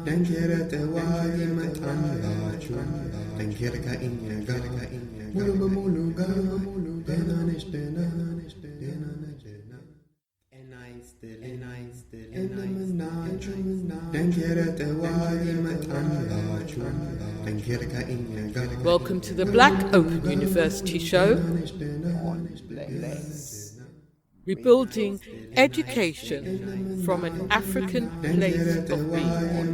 ደንኬረ ጠዋይ መጣላችሁ ደንኬር ከእኛ ጋር ሙሉ በሙሉ ጋር ደህና ነሽ ደህና ነሽ ደህና ነሽ እንደምናችሁ ደንኬረ ጠዋይ መጣላችሁ ደንኬር ከእኛ ጋር Welcome to the Black Open University show. Rebuilding education from an African place of being.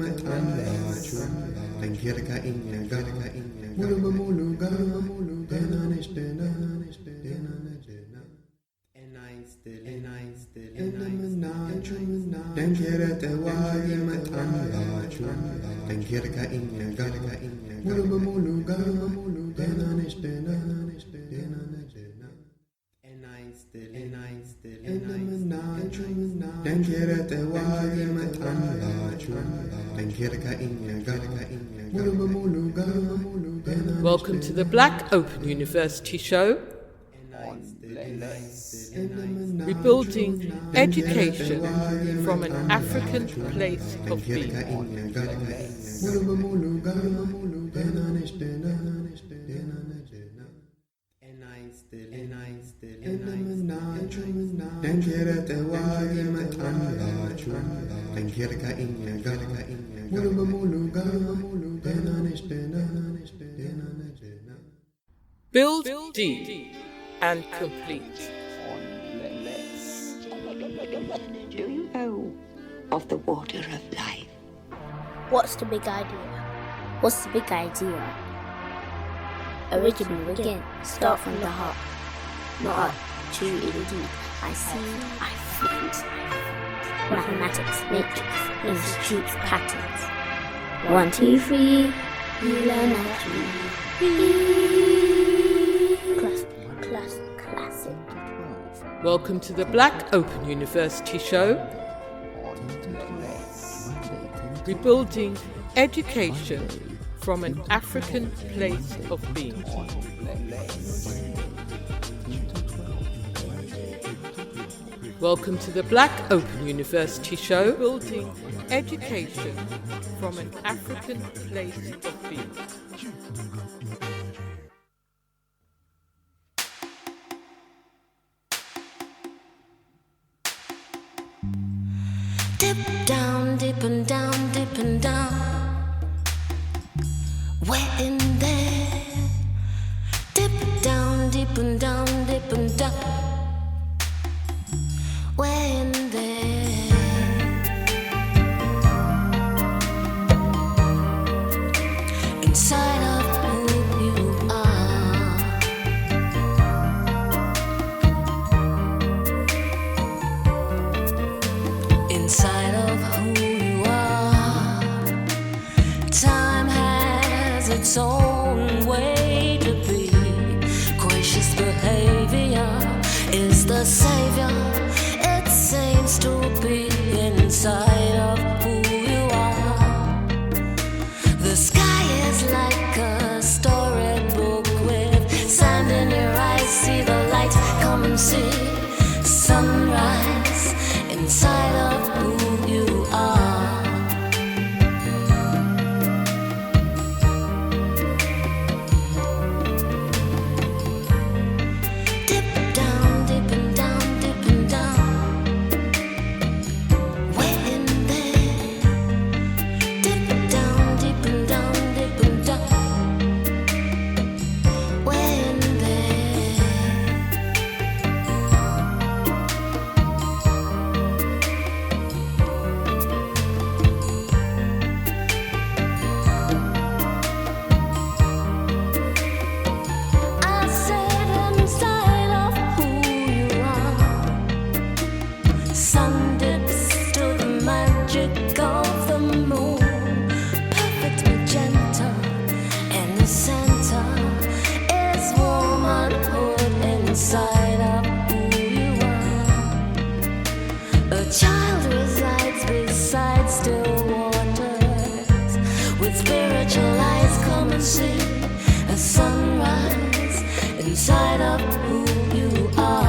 Welcome to the Black Open University show. Rebuilding education from an African place of being. Build deep and complete. Do you know of the water of life? What's the big idea? What's the big idea? Original again, start from the heart. Not up, true indeed. I see, I feel. Mathematics, matrix, institutes, patterns. 1, 2, 3, you learn at 3. Classic. Welcome to the Black Open University show. Rebuilding education from an African place of being. Welcome to the Black Open University show. Building education from an African place of being. Dip down, dip and down, dip and down. We're in there. Dip down, dip and down, dip and down. We're in there. Inside of who you are. Inside of who you are. Time has its own way to be. Gracious behavior is the savior. It seems to be inside of who you are. The sky is like a storybook with sand in your eyes. See the light, come and see sunrise inside of who you are. Dip down, dip and down, dip and down. We're in there. Dip down, dip and down, dip and down. We're in there. I said inside of who you are. Sun dips to the magic of the moon. Perfect magenta. In the center is womanhood inside of who you are. A child resides beside still waters. With spiritual eyes, come and see a sunrise inside of who you are.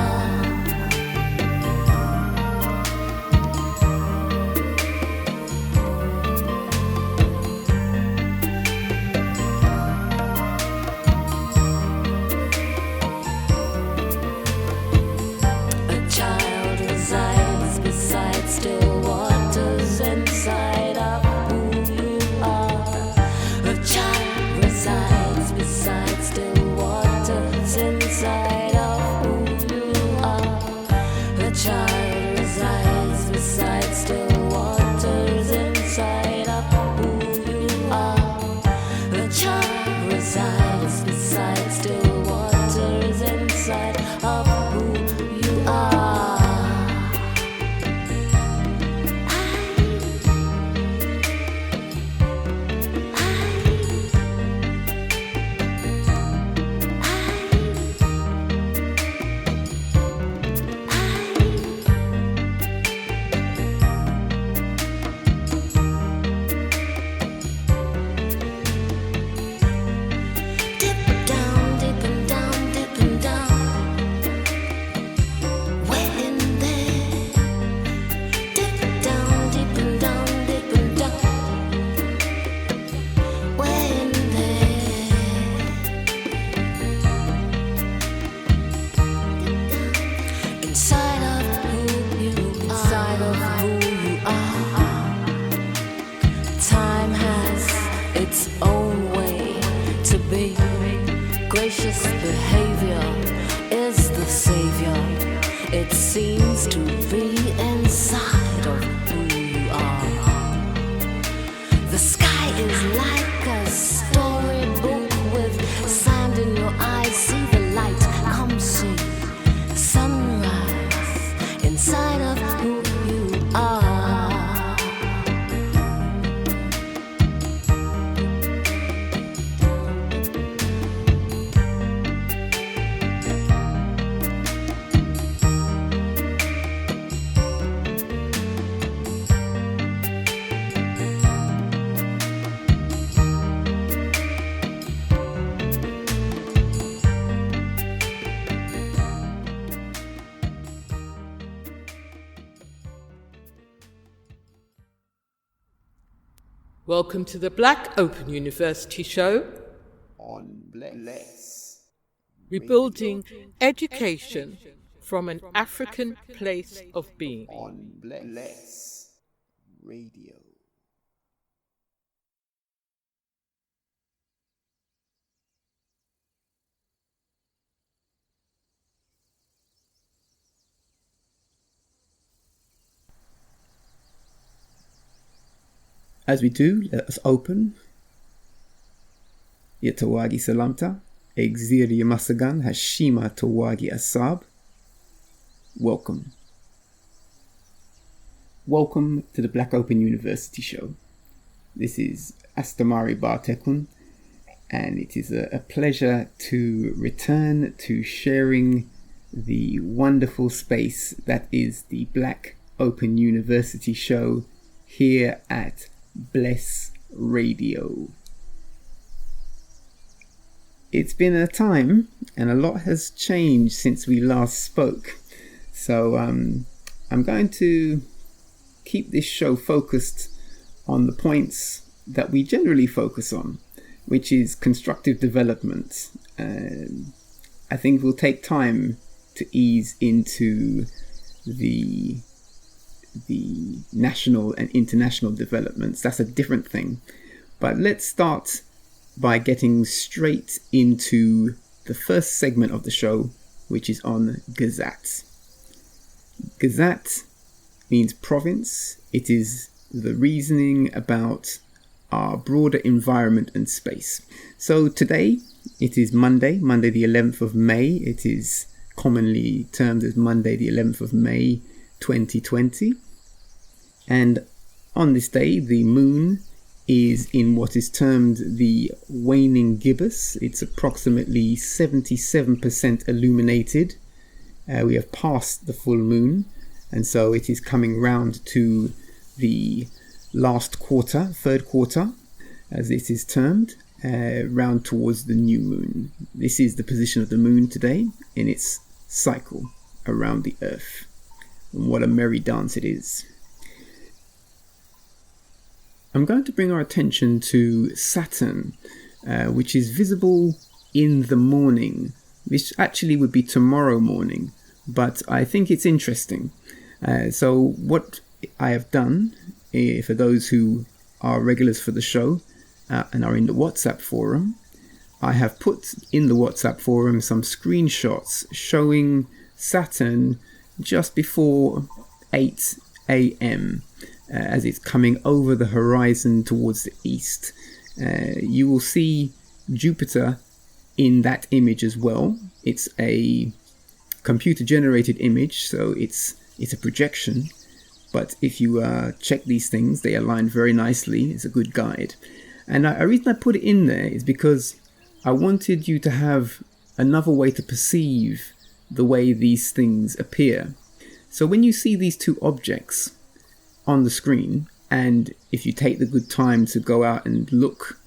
Gracious behavior is the savior. It seems to be inside of who you are. The sky is like a storybook with sand in your eyes. See the light, come see sunrise inside of who you are. Welcome to the Black Open University show, On Bless. rebuilding education from an African place of being. On Bless Radio. As we do, let us open. Yatawagi Salamta, Exiri Masagan, Hashima Tawagi Asab. Welcome. Welcome to the Black Open University show. This is Astamari Bartekun, and it is a pleasure to return to sharing the wonderful space that is the Black Open University show here at Bless Radio. It's been a time and a lot has changed since we last spoke. So I'm going to keep this show focused on the points that we generally focus on, which is constructive development. I think we'll take time to ease into the national and international developments. That's a different thing. But let's start by getting straight into the first segment of the show, which is on Gazat. Gazat means province. It is the reasoning about our broader environment and space. So today, it is Monday the 11th of May. It is commonly termed as Monday the 11th of May 2020. And on this day, the moon is in what is termed the waning gibbous. It's approximately 77% illuminated. We have passed the full moon, and so it is coming round to the last quarter, third quarter, as it is termed, round towards the new moon. This is the position of the moon today in its cycle around the earth. And what a merry dance it is. I'm going to bring our attention to Saturn, which is visible in the morning, which actually would be tomorrow morning, but I think it's interesting. So what I have done, for those who are regulars for the show and are in the WhatsApp forum, I have put in the WhatsApp forum some screenshots showing Saturn just before 8 a.m. As it's coming over the horizon towards the east. You will see Jupiter in that image as well. It's a computer generated image, so it's a projection, but if you check these things, they align very nicely. It's a good guide. And the reason I put it in there is because I wanted you to have another way to perceive the way these things appear. So when you see these two objects on the screen, and if you take the good time to go out and look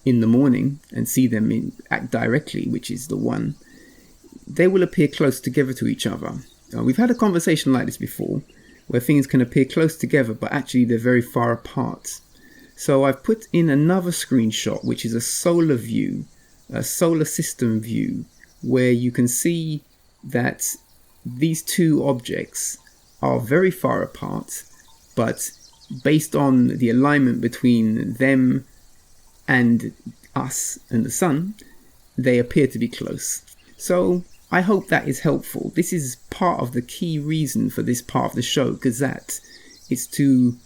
in the morning and see them act directly, which is the one, they will appear close together to each other. We've had a conversation like this before, where things can appear close together, but actually they're very far apart. So I've put in another screenshot, which is a solar view, a solar system view, where you can see that these two objects are very far apart, but based on the alignment between them and us and the sun, they appear to be close. So I hope that is helpful. This is part of the key reason for this part of the show, Gazette. It's to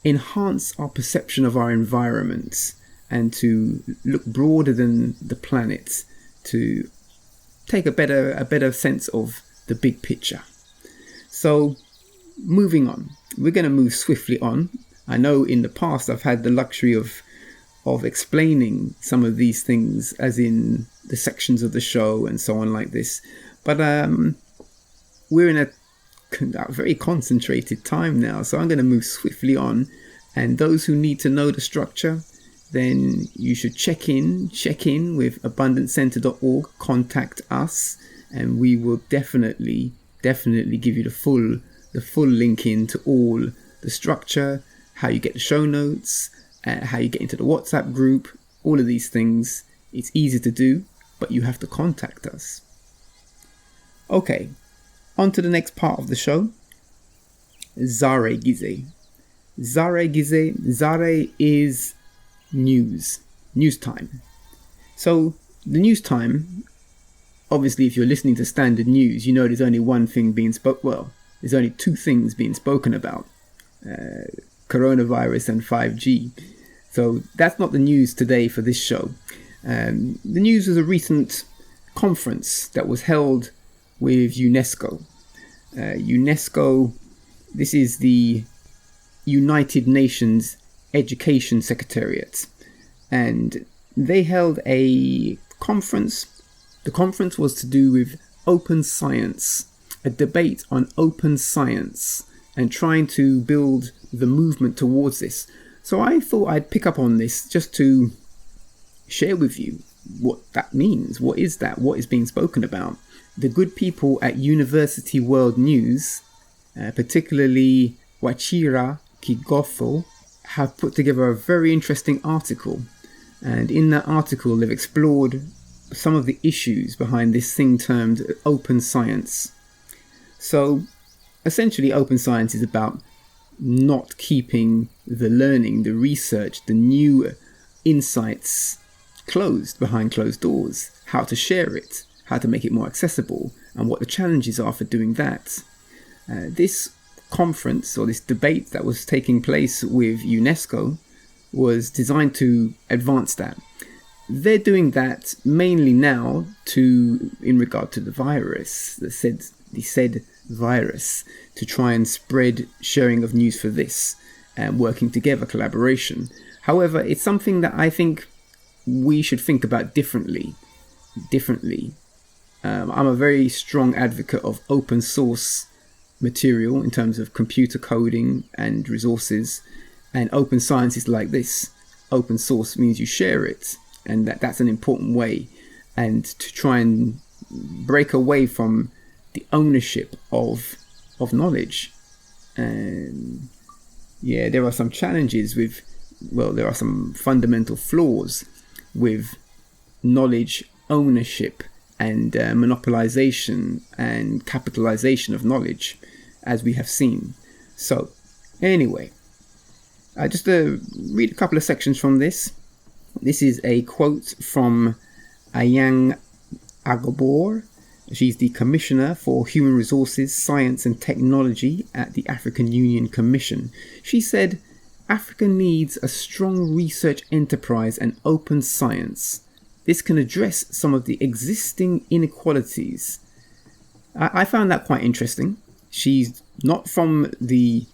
enhance our perception of our environment and to look broader than the planet, to take a better sense of the big picture. So moving on, we're going to move swiftly on. I know in the past I've had the luxury of explaining some of these things as in the sections of the show and so on like this, but we're in a very concentrated time now, so I'm going to move swiftly on. And those who need to know the structure, then you should check in with abundancecenter.org, contact us, and we will definitely give you the full link into all the structure, how you get the show notes, how you get into the WhatsApp group, all of these things. It's easy to do, but you have to contact us. Okay, on to the next part of the show. Zare Gize. Zare Gize. Zare is news time. So the news time, obviously if you're listening to standard news, you know there's only one thing being there's only two things being spoken about, coronavirus and 5G. So that's not the news today for this show. The news was a recent conference that was held with UNESCO. UNESCO, this is the United Nations Education Secretariat, and they held a conference. The conference was to do with open science, a debate on open science and trying to build the movement towards this. So I thought I'd pick up on this just to share with you what that means. What is that? What is being spoken about? The good people at University World News, particularly Wachira Kigotho, have put together a very interesting article. And in that article, they've explored some of the issues behind this thing termed open science. So essentially, open science is about not keeping the learning, the research, the new insights closed behind closed doors, how to share it, how to make it more accessible, and what the challenges are for doing that. This conference, or this debate that was taking place with UNESCO, was designed to advance that. They're doing that mainly now in regard to the virus, the said virus, to try and spread sharing of news for this and working together, collaboration. However, it's something that I think we should think about differently. I'm a very strong advocate of open source material in terms of computer coding and resources, and open science is like this. Open source means you share it, and that's an important way, and to try and break away from the ownership of knowledge. And yeah, there are some challenges there are some fundamental flaws with knowledge ownership and monopolization and capitalization of knowledge, as we have seen. So anyway, just to read a couple of sections from this. This is a quote from Ayang Agobor. She's the Commissioner for Human Resources, Science and Technology at the African Union Commission. She said, "Africa needs a strong research enterprise and open science. This can address some of the existing inequalities." I found that quite interesting. She's not from the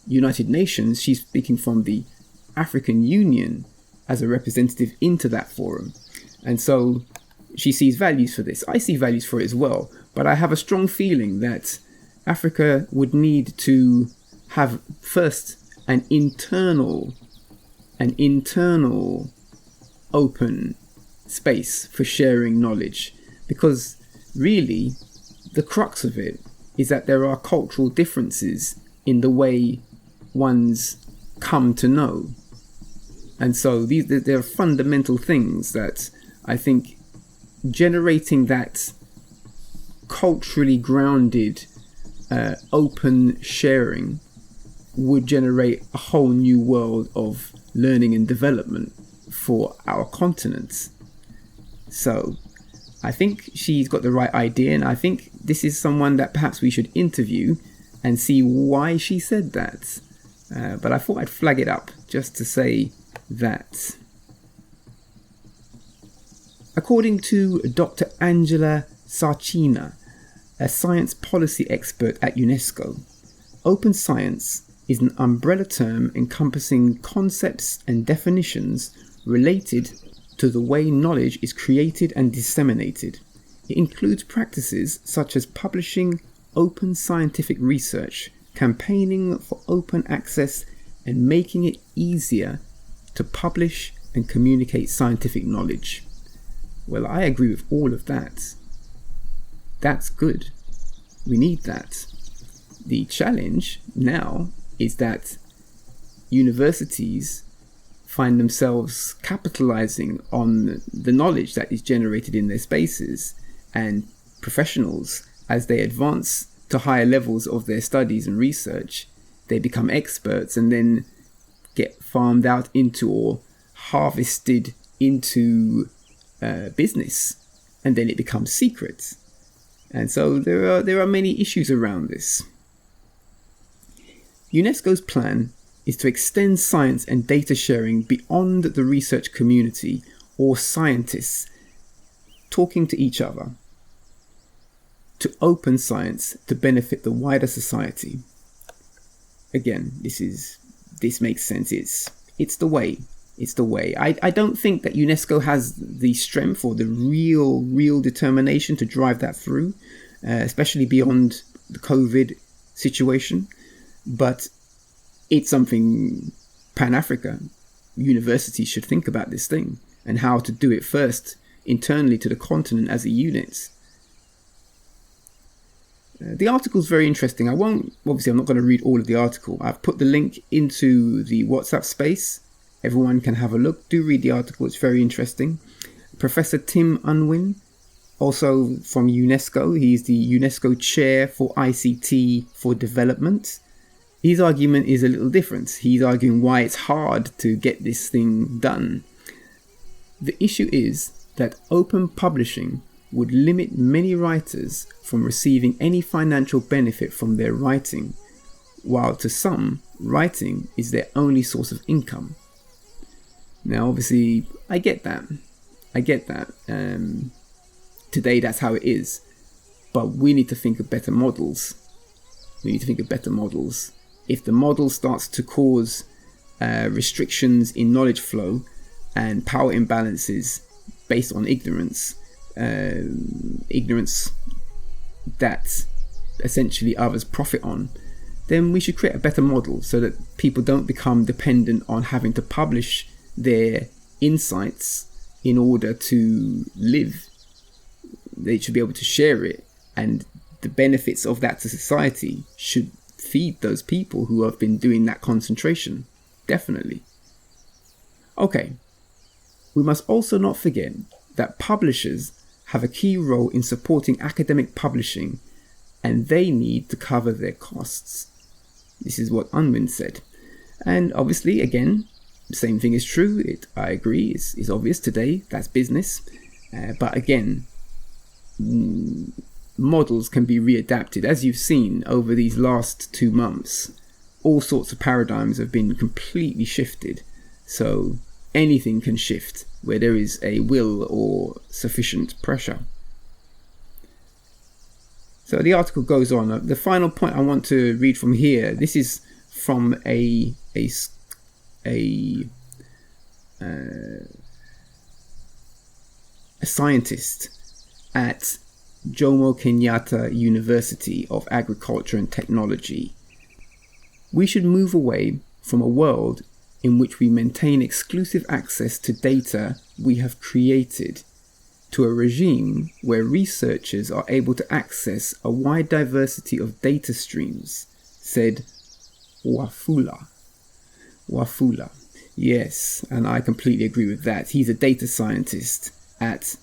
United Nations. She's speaking from the African Union as a representative into that forum. And so she sees values for this. I see values for it as well. But I have a strong feeling that Africa would need to have first an internal open space for sharing knowledge, because really the crux of it is that there are cultural differences in the way one's come to know. And so there are fundamental things that I think generating that culturally grounded open sharing would generate a whole new world of learning and development for our continent. So I think she's got the right idea, and I think this is someone that perhaps we should interview and see why she said that. But I thought I'd flag it up just to say that. According to Dr. Angela Sarcina, a science policy expert at UNESCO, open science is an umbrella term encompassing concepts and definitions related to the way knowledge is created and disseminated. It includes practices such as publishing open scientific research, campaigning for open access, and making it easier to publish and communicate scientific knowledge. Well, I agree with all of that. That's good. We need that. The challenge now is that universities find themselves capitalizing on the knowledge that is generated in their spaces, and professionals, as they advance to higher levels of their studies and research, they become experts and then get farmed out into or harvested into business, and then it becomes secret. And so there are many issues around this. UNESCO's plan is to extend science and data sharing beyond the research community or scientists talking to each other, to open science to benefit the wider society. Again, this makes sense. It's the way. It's the way. I don't think that UNESCO has the strength or the real determination to drive that through, especially beyond the COVID situation. But it's something Pan-Africa universities should think about this thing and how to do it first internally to the continent as a unit. The article is very interesting. I'm not going to read all of the article. I've put the link into the WhatsApp space. Everyone can have a look. Do read the article. It's very interesting. Professor Tim Unwin, also from UNESCO. He's the UNESCO Chair for ICT for Development. His argument is a little different. He's arguing why it's hard to get this thing done. The issue is that open publishing would limit many writers from receiving any financial benefit from their writing, while to some, writing is their only source of income. Now, obviously, I get that. Today, that's how it is. But we need to think of better models. If the model starts to cause restrictions in knowledge flow and power imbalances based on ignorance that essentially others profit on, then we should create a better model so that people don't become dependent on having to publish their insights in order to live. They should be able to share it, and the benefits of that to society should feed those people who have been doing that concentration. Definitely. Okay, we must also not forget that publishers have a key role in supporting academic publishing, and they need to cover their costs. This is what Unwin said. And obviously, again, the same thing is true. I agree, it's obvious today, that's business. But again, models can be readapted. As you've seen over these last 2 months, all sorts of paradigms have been completely shifted. So anything can shift where there is a will or sufficient pressure. So the article goes on. The final point I want to read from here, this is from a scientist at Jomo Kenyatta University of Agriculture and Technology. We should move away from a world in which we maintain exclusive access to data we have created to a regime where researchers are able to access a wide diversity of data streams, said Wafula. Yes, and I completely agree with that. He's a data scientist at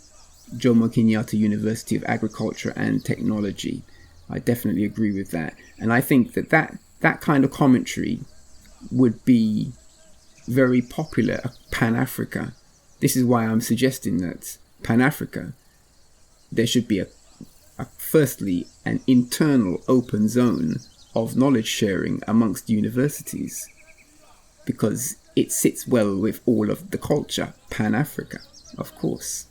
Jomo Kenyatta University of Agriculture and Technology. I definitely agree with that. And I think that kind of commentary would be very popular, Pan-Africa. This is why I'm suggesting that Pan-Africa, there should be firstly an internal open zone of knowledge sharing amongst universities, because it sits well with all of the culture, Pan-Africa, of course.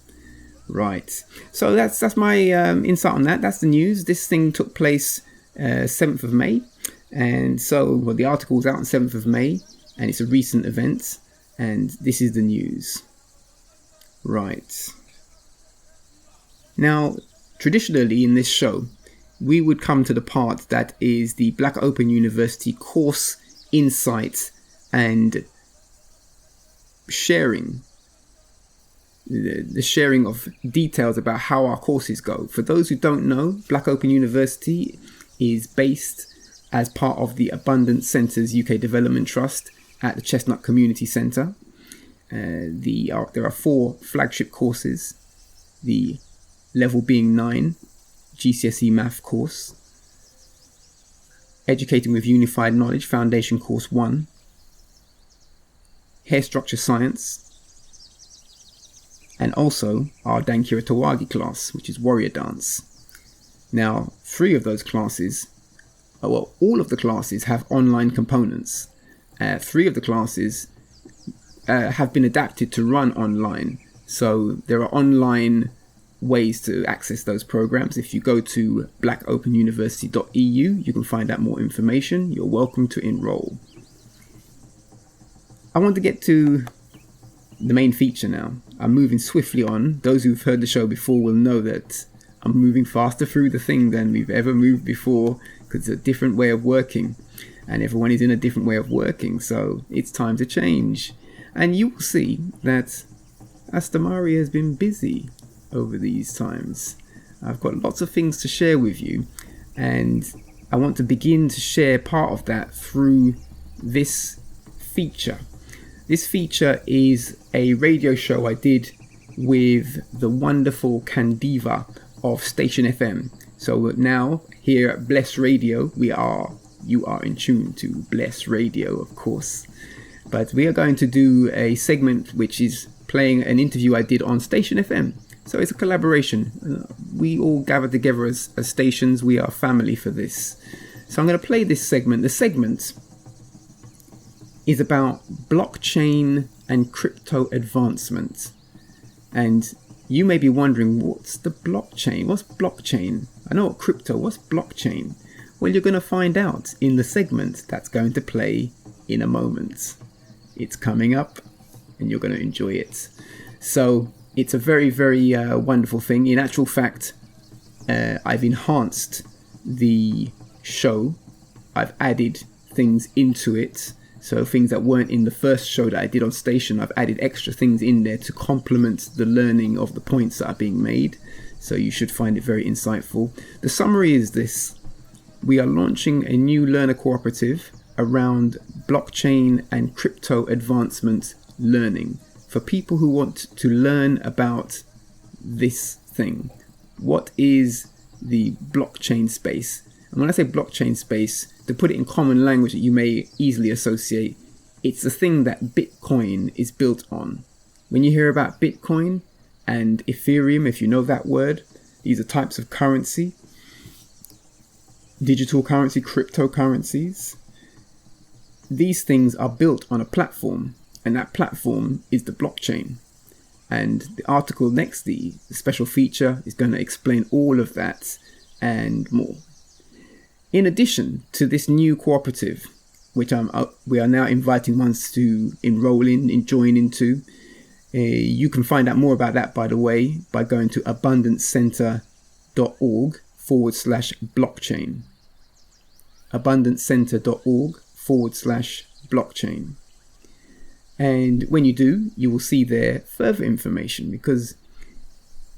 Right. So that's my insight on that. That's the news. This thing took place 7th of May. And so, well, the article's out on 7th of May, and it's a recent event, and this is the news. Right. Now, traditionally in this show, we would come to the part that is the Black Open University course insight and sharing. The sharing of details about how our courses go. For those who don't know, Black Open University is based as part of the Abundance Centres UK Development Trust at the Chestnut Community Centre. There are 4 flagship courses, the level being 9 GCSE Math course, Educating with Unified Knowledge Foundation Course 1, Hair Structure Science, and also our Dankira Tawagi class, which is Warrior Dance. Now, 3 of those classes, all of the classes have online components. 3 of the classes have been adapted to run online. So there are online ways to access those programs. If you go to blackopenuniversity.eu, you can find out more information. You're welcome to enroll. I want to get to the main feature now. I'm moving swiftly on. Those who've heard the show before will know that I'm moving faster through the thing than we've ever moved before, because it's a different way of working, and everyone is in a different way of working, so it's time to change. And you will see that Astamari has been busy over these times. I've got lots of things to share with you, and I want to begin to share part of that through this feature. This feature is a radio show I did with the wonderful Candiva of Station FM. So now here at Bless Radio, you are in tune to Bless Radio, of course. But we are going to do a segment which is playing an interview I did on Station FM. So it's a collaboration. We all gather together as stations. We are family for this. So I'm going to play this segment. The segment is about blockchain and crypto advancement. And you may be wondering, what's the blockchain? What's blockchain? I know what crypto, what's blockchain? Well, you're going to find out in the segment that's going to play in a moment. It's coming up and you're going to enjoy it. So it's a very, very wonderful thing. In actual fact, I've enhanced the show. I've added things into it. So things that weren't in the first show that I did on Station, I've added extra things in there to complement the learning of the points that are being made. So you should find it very insightful. The summary is this. We are launching a new learner cooperative around blockchain and crypto advancement learning for people who want to learn about this thing. What is the blockchain space? And when I say blockchain space, to put it in common language that you may easily associate, it's the thing that Bitcoin is built on. When you hear about Bitcoin and Ethereum, if you know that word, these are types of currency, digital currency, cryptocurrencies. These things are built on a platform, and that platform is the blockchain. And the article next, the special feature, is going to explain all of that and more. In addition to this new cooperative, which we are now inviting ones to enroll in and join into, you can find out more about that, by the way, by going to abundancecentre.org/blockchain. abundancecentre.org/blockchain. And when you do, you will see there further information, because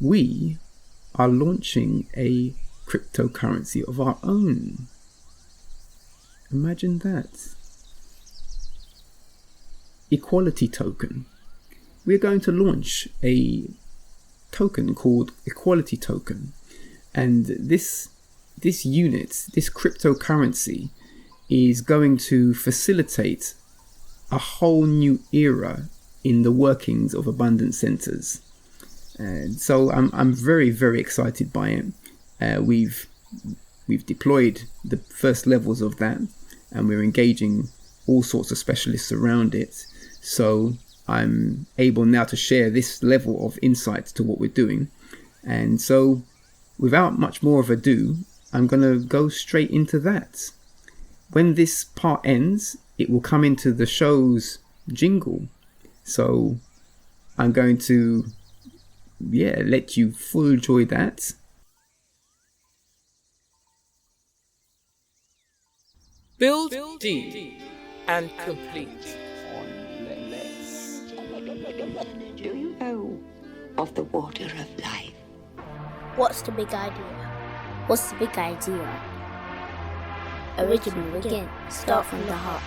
we are launching a cryptocurrency of our own. Imagine that. Equality token. We're going to launch a token called Equality Token. And this unit, this cryptocurrency, is going to facilitate a whole new era in the workings of abundance centers. And so I'm very, very excited by it. We've deployed the first levels of that, and we're engaging all sorts of specialists around it. So I'm able now to share this level of insight to what we're doing. And so without much more of ado, I'm going to go straight into that. When this part ends, it will come into the show's jingle. So I'm going to, let you full enjoy that. Build deep and complete. Do you know of the water of life? What's the big idea? What's the big idea? Original again, start from the heart.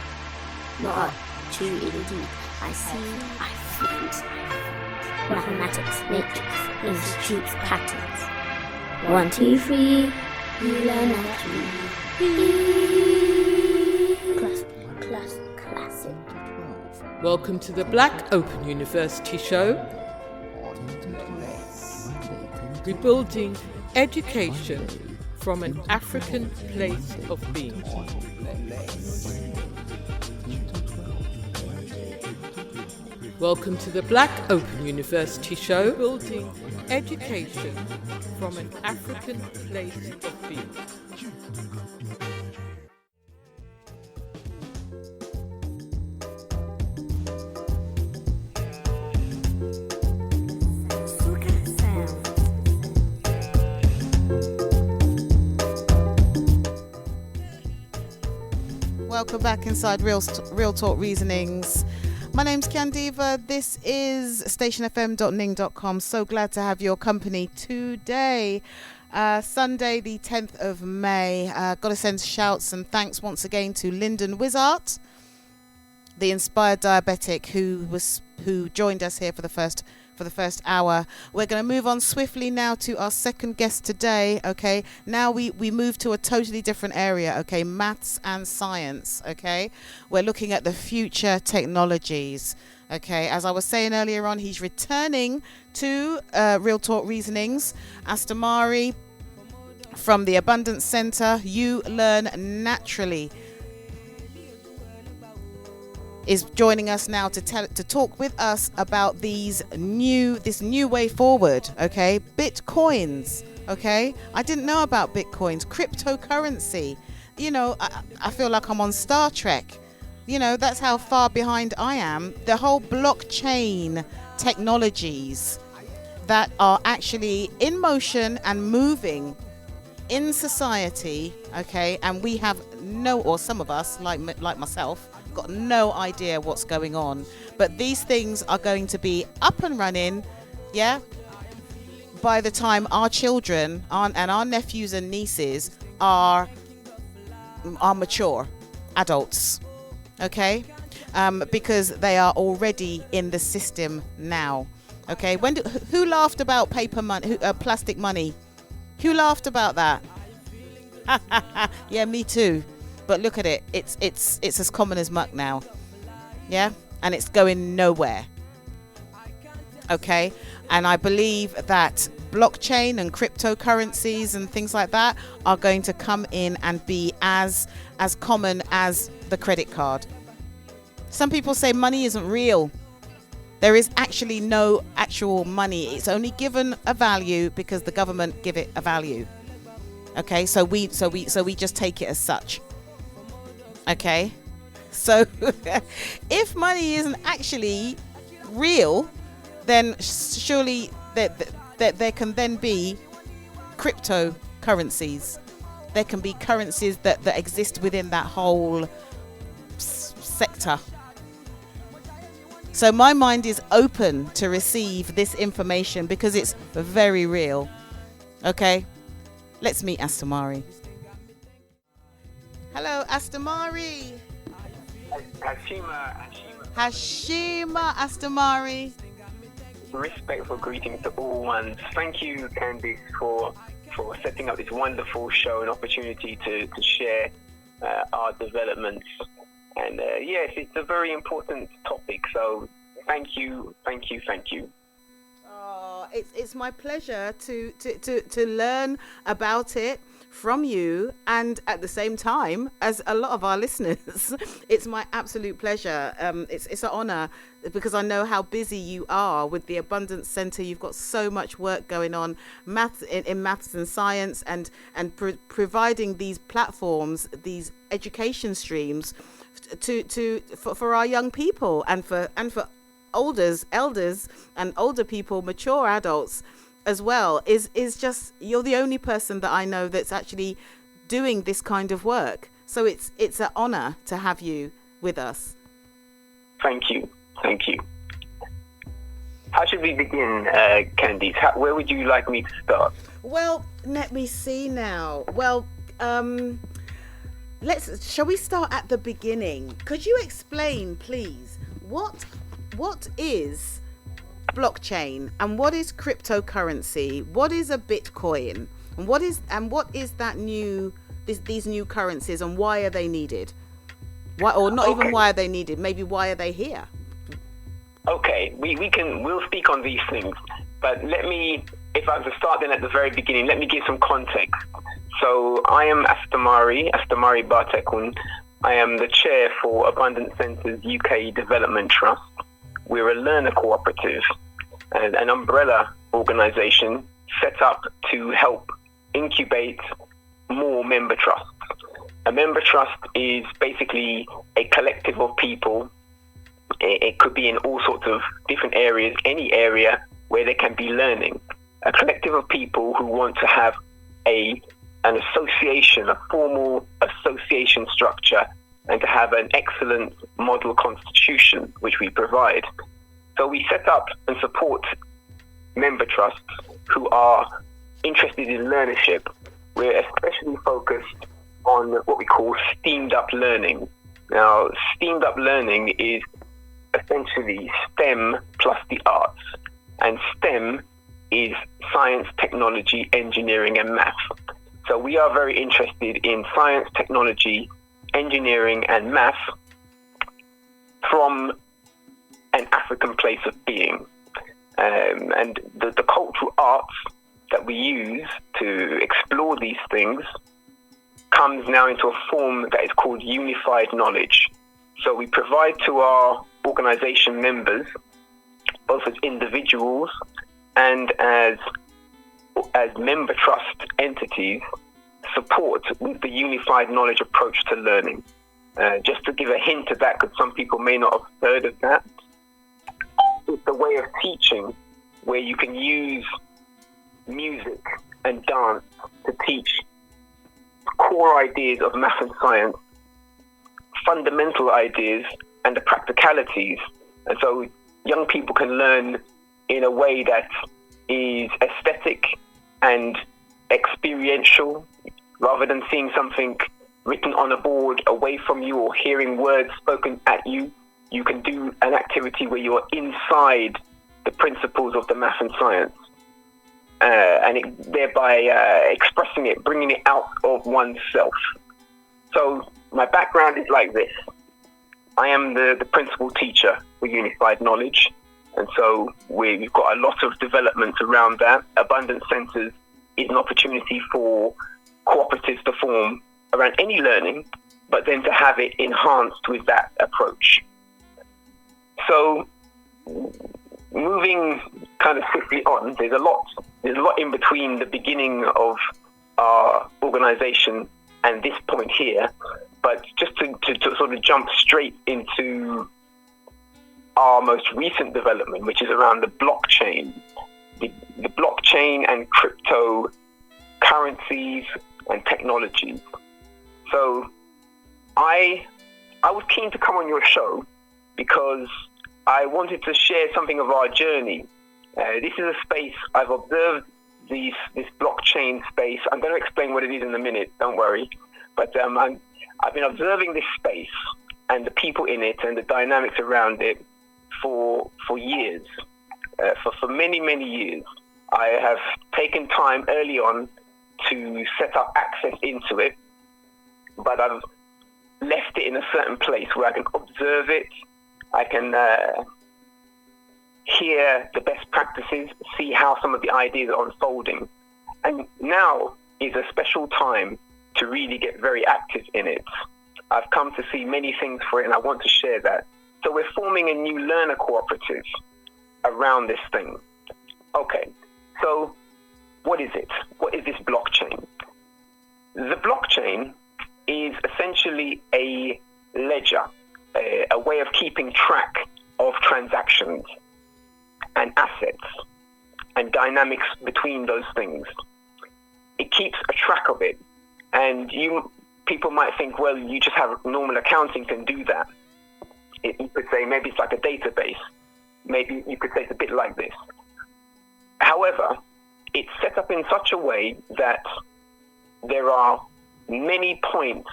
Not up, too indeed. I see, I find. Mathematics, matrix, institutes, patterns. 1, 2, 3, you learn classic. Welcome to the Black Open University Show. Rebuilding education from an African place of being. Welcome to the Black Open University Show. Building education from an African place of being. Welcome back inside Real Talk Reasonings. My name's Candiva. This is stationfm.ning.com. So glad to have your company today. Sunday, the 10th of May. Got to send shouts and thanks once again to Lyndon Wizard, the inspired diabetic who joined us here for the first hour. We're going to move on swiftly now to our second guest today. Okay, now we move to a totally different area. Okay, maths and science. Okay, we're looking at the future technologies. Okay, as I was saying earlier on, he's returning to Real Talk Reasonings. Astamari from the Abundance Center, You Learn Naturally, is joining us now to talk with us about this new way forward. Okay, bitcoins. Okay, I didn't know about bitcoins, cryptocurrency. You know, I feel like I'm on Star Trek. You know, that's how far behind I am. The whole blockchain technologies that are actually in motion and moving in society. Okay, and we have some of us, like myself, got no idea what's going on, but these things are going to be up and running, by the time our children and our nephews and nieces are mature adults. Okay, because they are already in the system now. Okay, who laughed about paper money, plastic money? Who laughed about that? Yeah, me too. But look at it. It's as common as muck now. Yeah? And it's going nowhere. Okay? And I believe that blockchain and cryptocurrencies and things like that are going to come in and be as common as the credit card. Some people say money isn't real. There is actually no actual money. It's only given a value because the government give it a value. Okay? So we just take it as such. Okay, so if money isn't actually real, then surely there can then be cryptocurrencies. There can be currencies that exist within that whole sector. So my mind is open to receive this information because it's very real. Okay, let's meet Astamari. Hello, Astamari. Hashima Astamari. Respectful greetings to all ones. Thank you, Candice, for setting up this wonderful show and opportunity to share our developments And yes, it's a very important topic. So thank you. Oh, it's my pleasure to learn about it from you, and at the same time as a lot of our listeners. It's my absolute pleasure. It's an honor, because I know how busy you are with the Abundance Center. You've got so much work going on, maths and science, and providing these platforms, these education streams for our young people, and for elders and older people, mature adults as well. Is just, you're the only person that I know that's actually doing this kind of work. So it's an honor to have you with us. Thank you. How should we begin, Candice? Where would you like me to start? Well, let me see now. Well, shall we start at the beginning? Could you explain, please, what is blockchain and what is cryptocurrency? What is a Bitcoin? And what is that these new currencies, and why are they needed? Why, or not even why are they needed? Maybe why are they here? Okay, we'll speak on these things, but if I was to start then at the very beginning, let me give some context. So I am Astamari Bartekun. I am the chair for Abundance Centre's UK Development Trust. We're a learner cooperative and an umbrella organisation set up to help incubate more member trusts. A member trust is basically a collective of people. It could be in all sorts of different areas, any area where there can be learning. A collective of people who want to have an association, a formal association structure, and to have an excellent model constitution, which we provide. So we set up and support member trusts who are interested in learnership. We're especially focused on what we call steamed up learning. Now, steamed up learning is essentially STEM plus the arts. And STEM is science, technology, engineering, and math. So we are very interested in science, technology, engineering, and math from an African place of being. And the cultural arts that we use to explore these things comes now into a form that is called unified knowledge. So we provide to our organization members, both as individuals and as member trust entities, support with the unified knowledge approach to learning. Just to give a hint of that, because some people may not have heard of that, it's a way of teaching where you can use music and dance to teach core ideas of math and science, fundamental ideas, and the practicalities. And so young people can learn in a way that is aesthetic and experiential, rather than seeing something written on a board away from you or hearing words spoken at you. You can do an activity where you're inside the principles of the math and science, and thereby expressing it, bringing it out of oneself. So my background is like this. I am the principal teacher for Unified Knowledge, and so we've got a lot of developments around that. Abundance Centres is an opportunity for cooperatives to form around any learning, but then to have it enhanced with that approach. So moving kind of swiftly on, there's a lot in between the beginning of our organization and this point here, but just to sort of jump straight into our most recent development, which is around the blockchain, the blockchain and crypto currencies and technologies. So I was keen to come on your show because I wanted to share something of our journey. This is a space I've observed, this blockchain space. I'm going to explain what it is in a minute, don't worry. But I've been observing this space and the people in it and the dynamics around it for years, for many, many years. I have taken time early on to set up access into it, but I've left test it in a certain place where I can observe it, I can hear the best practices, see how some of the ideas are unfolding. And now is a special time to really get very active in it. I've come to see many things for it, and I want to share that. So we're forming a new learner cooperative around this thing. Okay, so what is it? What is this blockchain? The blockchain is essentially a ledger, a way of keeping track of transactions and assets and dynamics between those things. It keeps a track of it. And people might think, well, you just have normal accounting can do that. You could say maybe it's like a database. Maybe you could say it's a bit like this. However, it's set up in such a way that there are many points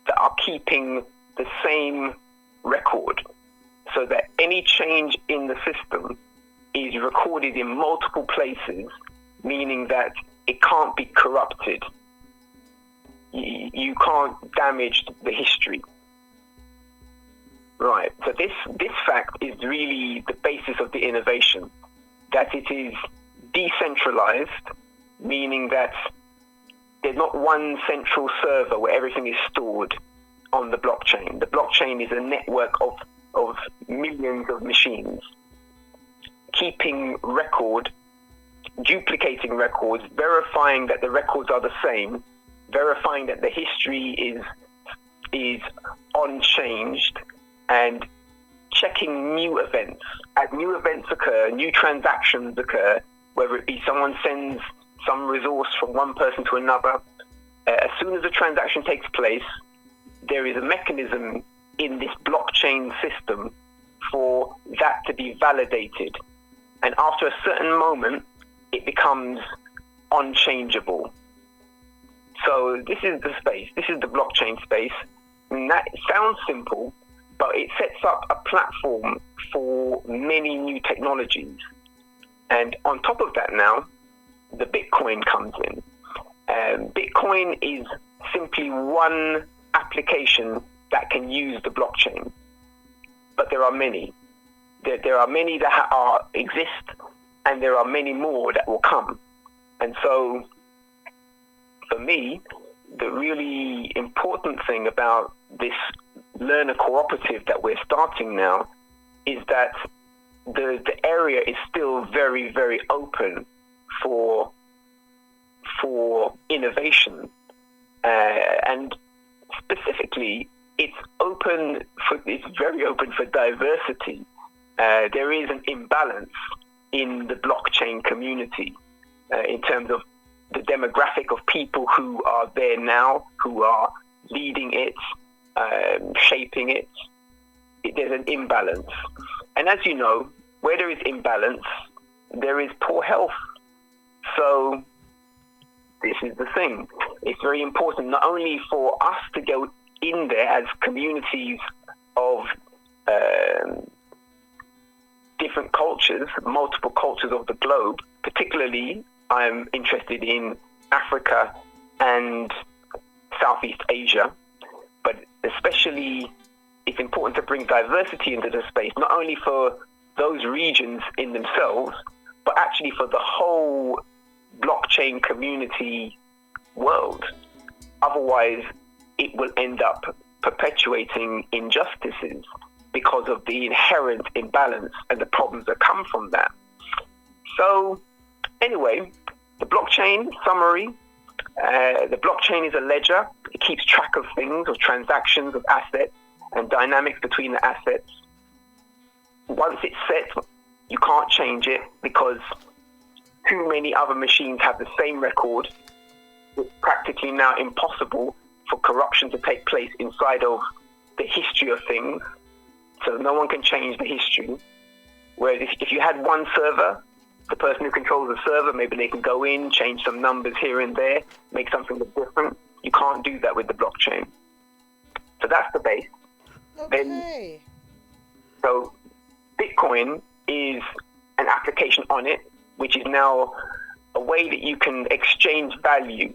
that are keeping the same record, so that any change in the system is recorded in multiple places, meaning that it can't be corrupted. You can't damage the history. Right, so this fact is really the basis of the innovation, that it is decentralized, meaning that there's not one central server where everything is stored on the blockchain. The blockchain is a network of millions of machines, keeping record, duplicating records, verifying that the records are the same, verifying that the history is unchanged, and checking new events. As new events occur, new transactions occur, whether it be someone sends some resource from one person to another, as soon as a transaction takes place, there is a mechanism in this blockchain system for that to be validated. And after a certain moment, it becomes unchangeable. So this is the space. This is the blockchain space. And that sounds simple, but it sets up a platform for many new technologies. And on top of that now, the Bitcoin comes in. Bitcoin is simply one application that can use the blockchain. But there are many. There are many that exist, and there are many more that will come. And so, for me, the really important thing about this learner cooperative that we're starting now is that the area is still very, very open for innovation, and specifically, it's very open for diversity. There is an imbalance in the blockchain community in terms of the demographic of people who are there now, who are leading it, shaping it. There's an imbalance. And as you know, where there is imbalance, there is poor health. So this is the thing. It's very important not only for us to go in there as communities of different cultures, multiple cultures of the globe. Particularly, I'm interested in Africa and Southeast Asia, but especially it's important to bring diversity into the space, not only for those regions in themselves, but actually for the whole blockchain community world. Otherwise, it will end up perpetuating injustices because of the inherent imbalance and the problems that come from that. So, anyway, the blockchain summary, the blockchain is a ledger. It keeps track of things, of transactions, of assets, and dynamics between the assets. Once it's set, you can't change it because too many other machines have the same record. It's practically now impossible for corruption to take place inside of the history of things. So no one can change the history. Whereas if you had one server, the person who controls the server, maybe they can go in, change some numbers here and there, make something look different. You can't do that with the blockchain. So that's the base. Okay. So Bitcoin is an application on it, which is now a way that you can exchange value.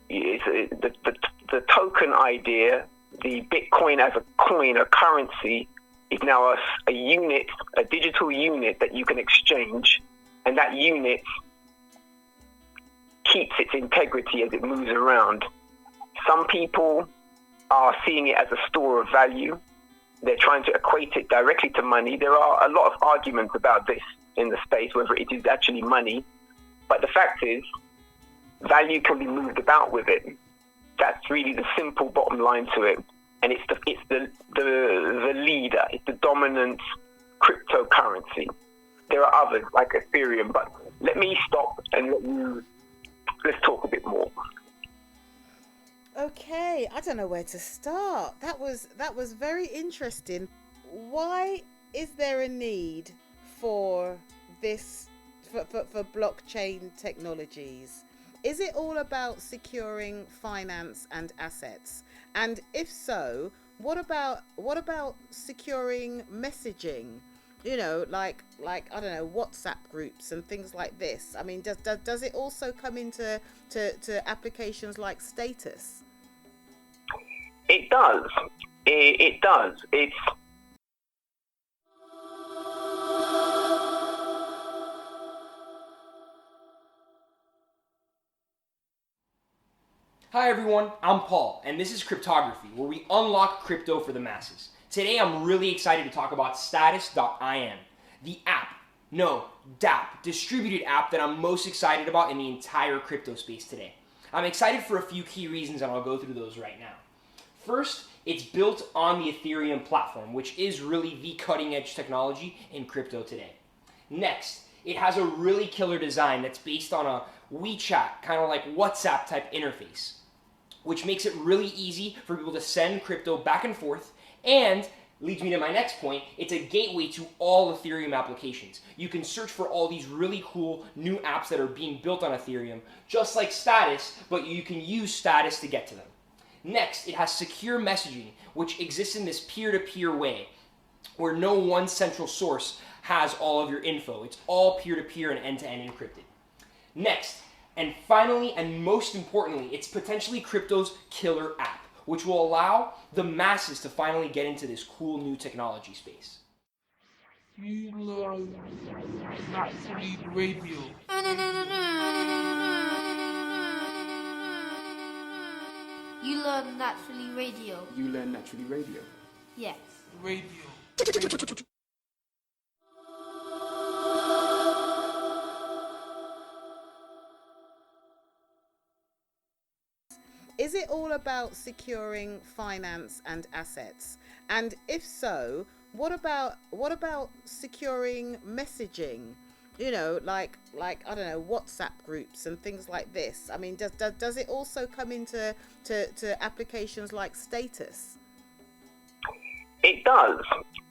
The token idea the Bitcoin as a coin, a currency, is now a unit, a digital unit that you can exchange, and that unit keeps its integrity as it moves around. Some people are seeing it as a store of value. They're trying to equate it directly to money. There are a lot of arguments about this in the space, whether it is actually money. But the fact is, value can be moved about with it. That's really the simple bottom line to it. And it's the leader, it's the dominant cryptocurrency. There are others like Ethereum, but let me stop and let's talk a bit more. Okay, I don't know where to start. That was very interesting. Why is there a need for this for blockchain technologies? Is it all about securing finance and assets? And if so, what about securing messaging? You know, like I don't know, WhatsApp groups and things like this. I mean, does it also come into to applications like status? It does. It does. It's Hi everyone, I'm Paul, and this is Cryptography, where we unlock crypto for the masses. Today I'm really excited to talk about Status.im, the DApp, distributed app that I'm most excited about in the entire crypto space today. I'm excited for a few key reasons, and I'll go through those right now. First, it's built on the Ethereum platform, which is really the cutting edge technology in crypto today. Next, it has a really killer design that's based on a WeChat, kind of like WhatsApp type interface, which makes it really easy for people to send crypto back and forth, and leads me to my next point, it's a gateway to all Ethereum applications. You can search for all these really cool new apps that are being built on Ethereum, just like Status, but you can use Status to get to them. Next, it has secure messaging, which exists in this peer-to-peer way, where no one central source has all of your info. It's all peer-to-peer and end-to-end encrypted. Next, and finally and most importantly, it's potentially crypto's killer app, which will allow the masses to finally get into this cool new technology space. You love Naturally Radio. You learn Naturally Radio. You learn Naturally Radio. Yes. Radio. Is it all about securing finance and assets? And if so, what about securing messaging? You know, like I don't know, WhatsApp groups and things like this. I mean, does it also come into to applications like status? It does.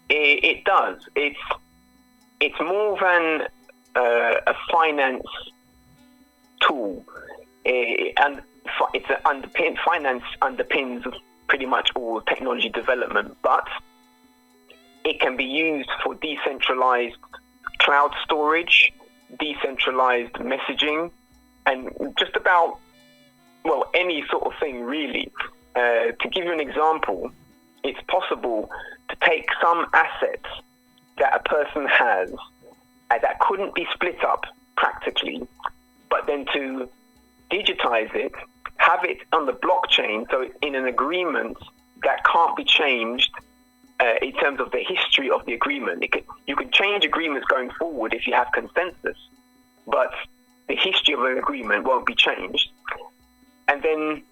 It does. It's more than a finance tool, and finance underpins pretty much all technology development, but it can be used for decentralized cloud storage, decentralized messaging, and just about, well, any sort of thing really. To give you an example, it's possible to take some assets that a person has that couldn't be split up practically, but then to digitize it, have it on the blockchain, so it's in an agreement that can't be changed in terms of the history of the agreement. You can change agreements going forward if you have consensus, but the history of an agreement won't be changed. And then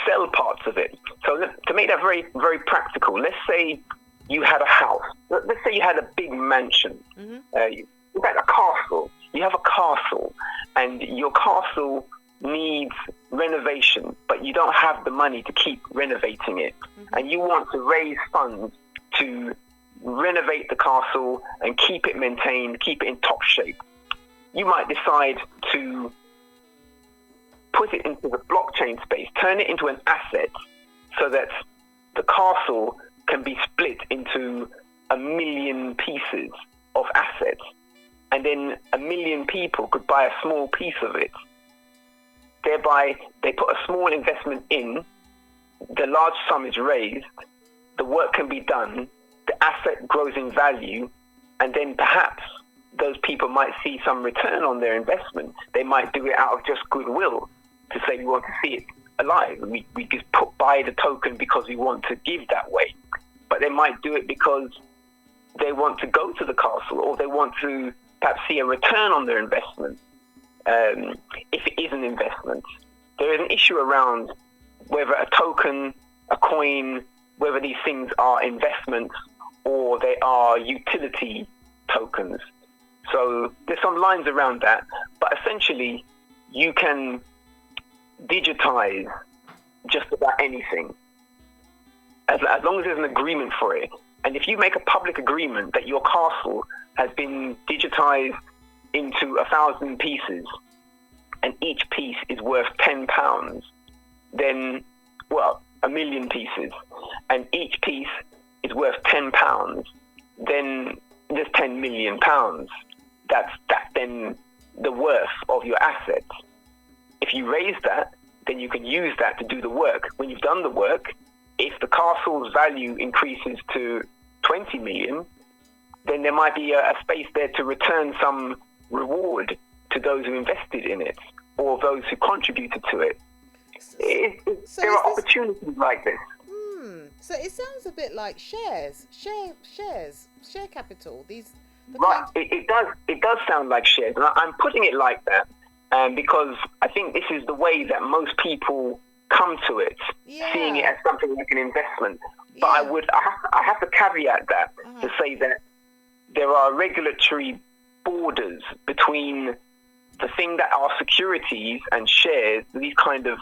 sell parts of it. So to make that very, very practical, let's say you had a house. Let's say you had a big mansion. Mm-hmm. You had a castle. You have a castle, and your castle needs renovation, but you don't have the money to keep renovating it. Mm-hmm. And you want to raise funds to renovate the castle and keep it maintained, keep it in top shape. You might decide to put it into the blockchain space, turn it into an asset so that the castle can be split into 1 million pieces of assets, and then 1 million people could buy a small piece of it. Thereby, they put a small investment in, the large sum is raised, the work can be done, the asset grows in value, and then perhaps those people might see some return on their investment. They might do it out of just goodwill to say we want to see it alive. We just buy the token because we want to give that way. But they might do it because they want to go to the castle, or they want to perhaps see a return on their investment. If it is an investment, there is an issue around whether a token, a coin, whether these things are investments or they are utility tokens. So there's some lines around that, but essentially you can digitize just about anything as long as there's an agreement for it. And if you make a public agreement that your castle has been digitized into 1,000 pieces and each piece is worth £10, then, well, 1,000,000 pieces, and each piece is worth £10, then there's £10 million. That's then the worth of your assets. If you raise that, then you can use that to do the work. When you've done the work, if the castle's value increases to 20 million, then there might be a space there to return some reward to those who invested in it or those who contributed to it. There are opportunities like this. So it sounds a bit like share capital. Right, it does sound like shares, and I'm putting it like that because I think this is the way that most people come to it, seeing it as something like an investment. But I have to caveat that to say that there are regulatory borders between the thing that are securities and shares, these kind of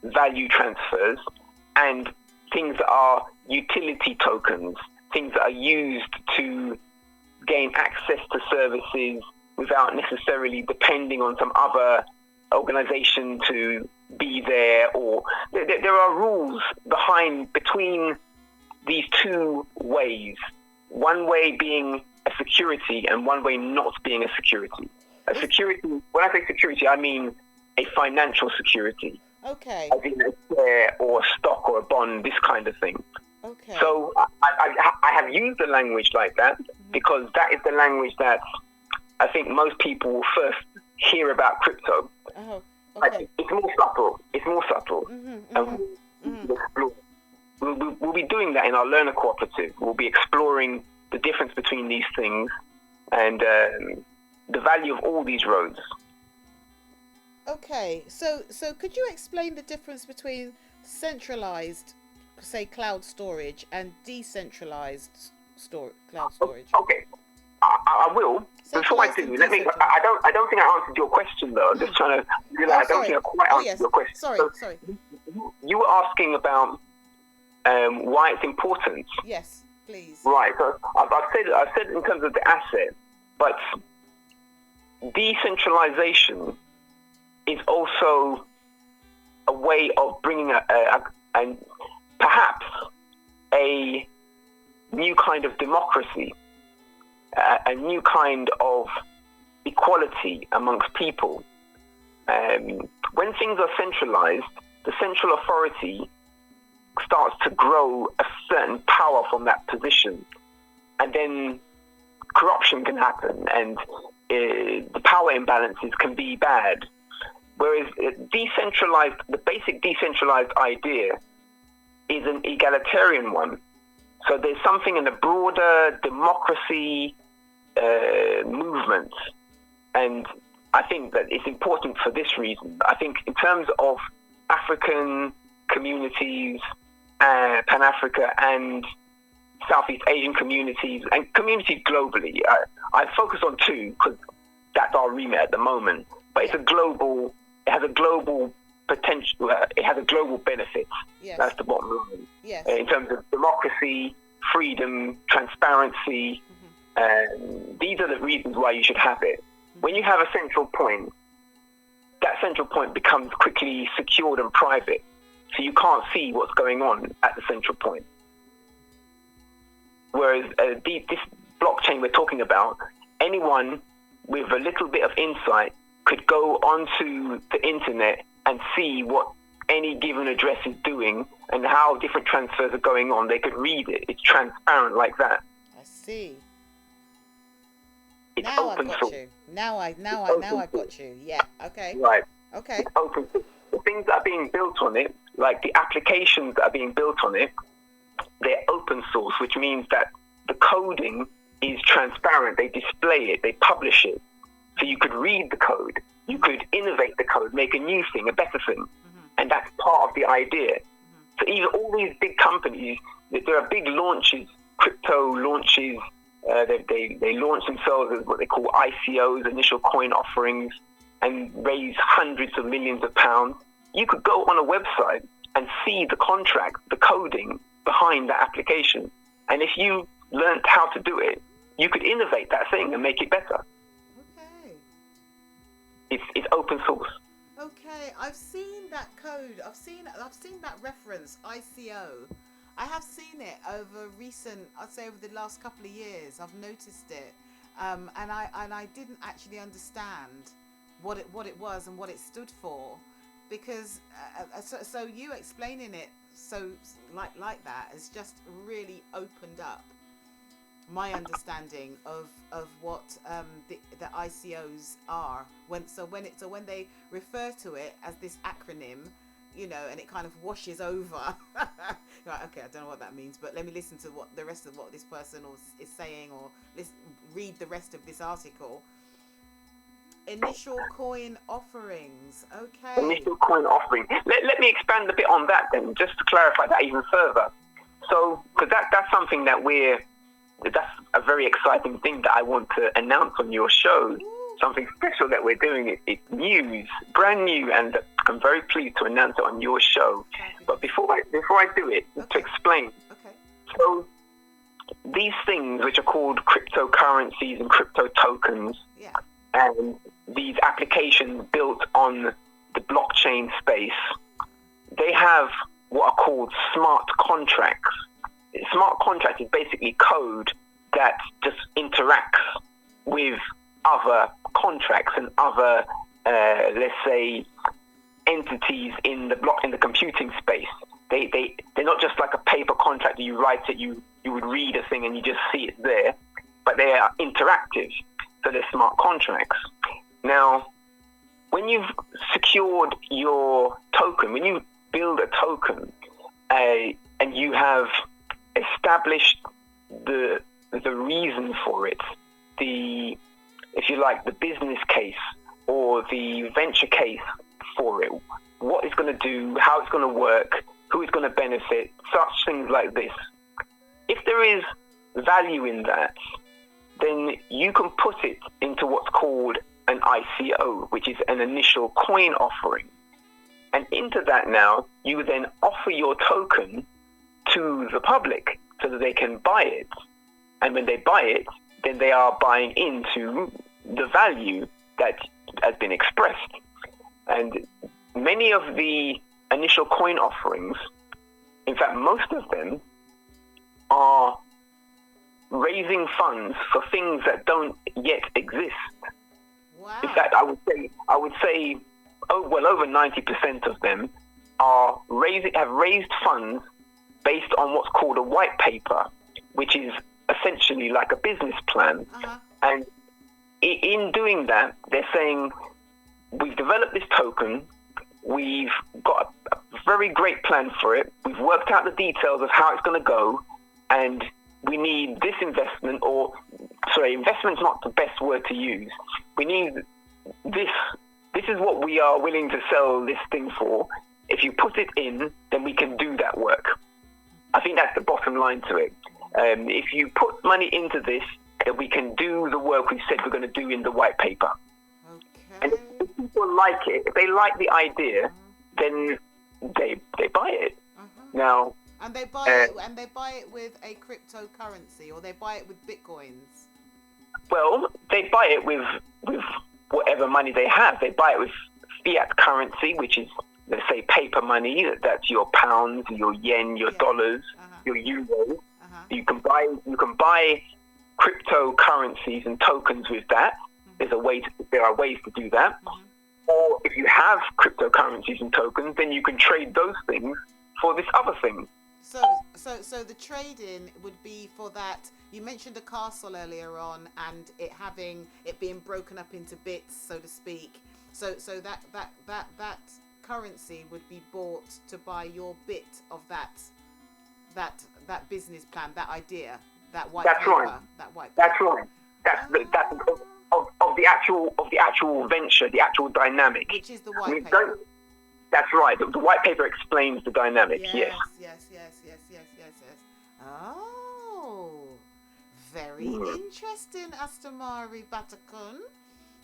value transfers, and things that are utility tokens, things that are used to gain access to services without necessarily depending on some other organization to be there, or there are rules between these two ways. One way being a security and one way not being a security. A security, when I say security, I mean a financial security. Okay. As in a share or a stock or a bond, this kind of thing. Okay. So I have used the language like that because that is the language that I think most people will first hear about crypto. Oh, okay. It's more subtle. We'll be doing that in our learner cooperative. We'll be exploring the difference between these things and the value of all these roads. Okay, so could you explain the difference between centralized, say, cloud storage and decentralized cloud storage? Okay, I will. Before I do, let me. I don't think I answered your question though. I'm just trying to realize. I don't think I quite answered your question. Sorry. You were asking about why it's important. Yes, please. Right. So I've said in terms of the asset, but decentralization is also a way of bringing and perhaps a new kind of democracy, a new kind of equality amongst people. When things are centralized, the central authority starts to grow a certain power from that position, and then corruption can happen, and the power imbalances can be bad. Whereas the basic decentralized idea is an egalitarian one. So there's something in the broader democracy movement. And I think that it's important for this reason. I think in terms of African communities, Pan-Africa and Southeast Asian communities, and communities globally, I focus on two because that's our remit at the moment. But it has a global potential. It has a global benefit. Yes. That's the bottom line. Yes. In terms of democracy, freedom, transparency, these are the reasons why you should have it. When you have a central point, that central point becomes quickly secured and private, so you can't see what's going on at the central point. Whereas this blockchain we're talking about, anyone with a little bit of insight could go onto the internet and see what any given address is doing and how different transfers are going on. They could read it. It's transparent like that. I see. It's Now open I got source. you. Now I got you. Yeah. Okay. Right. Okay. It's open source. The things that are being built on it, like the applications that are being built on it, they're open source, which means that the coding is transparent. They display it. They publish it. So you could read the code. You could innovate the code, make a new thing, a better thing. And that's part of the idea. So even all these big companies, there are big launches, crypto launches. They launch themselves as what they call ICOs, initial coin offerings, and raise hundreds of millions of pounds. You could go on a website and see the contract, the coding behind that application. And if you learned how to do it, you could innovate that thing and make it better. Okay. It's open source. Okay, I've seen that code. I've seen that reference, ICO. I have seen it over I'd say over the last couple of years. I've noticed it, and I didn't actually understand what it was and what it stood for, because so you explaining it so like that has just really opened up my understanding of what the ICOs are. When they refer to it as this acronym, and it kind of washes over. Right, okay, I don't know what that means, but let me listen to what the rest of what this person is saying, or read the rest of this article. Initial coin offerings. Okay. Initial coin offering. Let me expand a bit on that then, just to clarify that even further. So, because that's something that's a very exciting thing that I want to announce on your show. Something special that we're doing. It's news, brand new, and I'm very pleased to announce it on your show. But before I do it, to explain. Okay. So these things, which are called cryptocurrencies and crypto tokens, and these applications built on the blockchain space, they have what are called smart contracts. Smart contract is basically code that just interacts with other contracts and other, let's say, entities in the computing space. They're not just like a paper contract. You write it, you would read a thing and you just see it there, but they are interactive. So they're smart contracts. Now, when you've secured your token, when you build a token, and you have established the reason for it, if you like, the business case or the venture case for it, what it's going to do, how it's going to work, who is going to benefit, such things like this. If there is value in that, then you can put it into what's called an ICO, which is an initial coin offering. And into that now, you then offer your token to the public so that they can buy it. And when they buy it, then they are buying into the value that has been expressed. And many of the initial coin offerings, in fact, most of them are raising funds for things that don't yet exist. Wow. In fact, I would say, over 90% of them have raised funds based on what's called a white paper, which is essentially like a business plan. And in doing that, they're saying, we've developed this token, we've got a very great plan for it, we've worked out the details of how it's going to go, and we need this investment, investment's not the best word to use. We need this. This is what we are willing to sell this thing for. If you put it in, then we can do that work. I think that's the bottom line to it. If you put money into this, then we can do the work we said we're going to do in the white paper. Okay. And if people like it, if they like the idea, then they buy it. Now, and they buy it with a cryptocurrency, or they buy it with bitcoins. Well, they buy it with whatever money they have. They buy it with fiat currency, which is, let's say, paper money. That's your pounds, your yen, your dollars, your euros. You can buy cryptocurrencies and tokens with that. There are ways to do that. Or if you have cryptocurrencies and tokens, then you can trade those things for this other thing. So the trading would be for that. You mentioned a castle earlier on, and it being broken up into bits, so to speak. So that currency would be bought to buy your bit of that business plan, that idea, that white That's paper. right. That white paper. That's right. That's of the actual venture, the actual dynamic. Which is the white paper. That's right. The white paper explains the dynamic. Yes. Oh, very interesting, Astamari Batakun.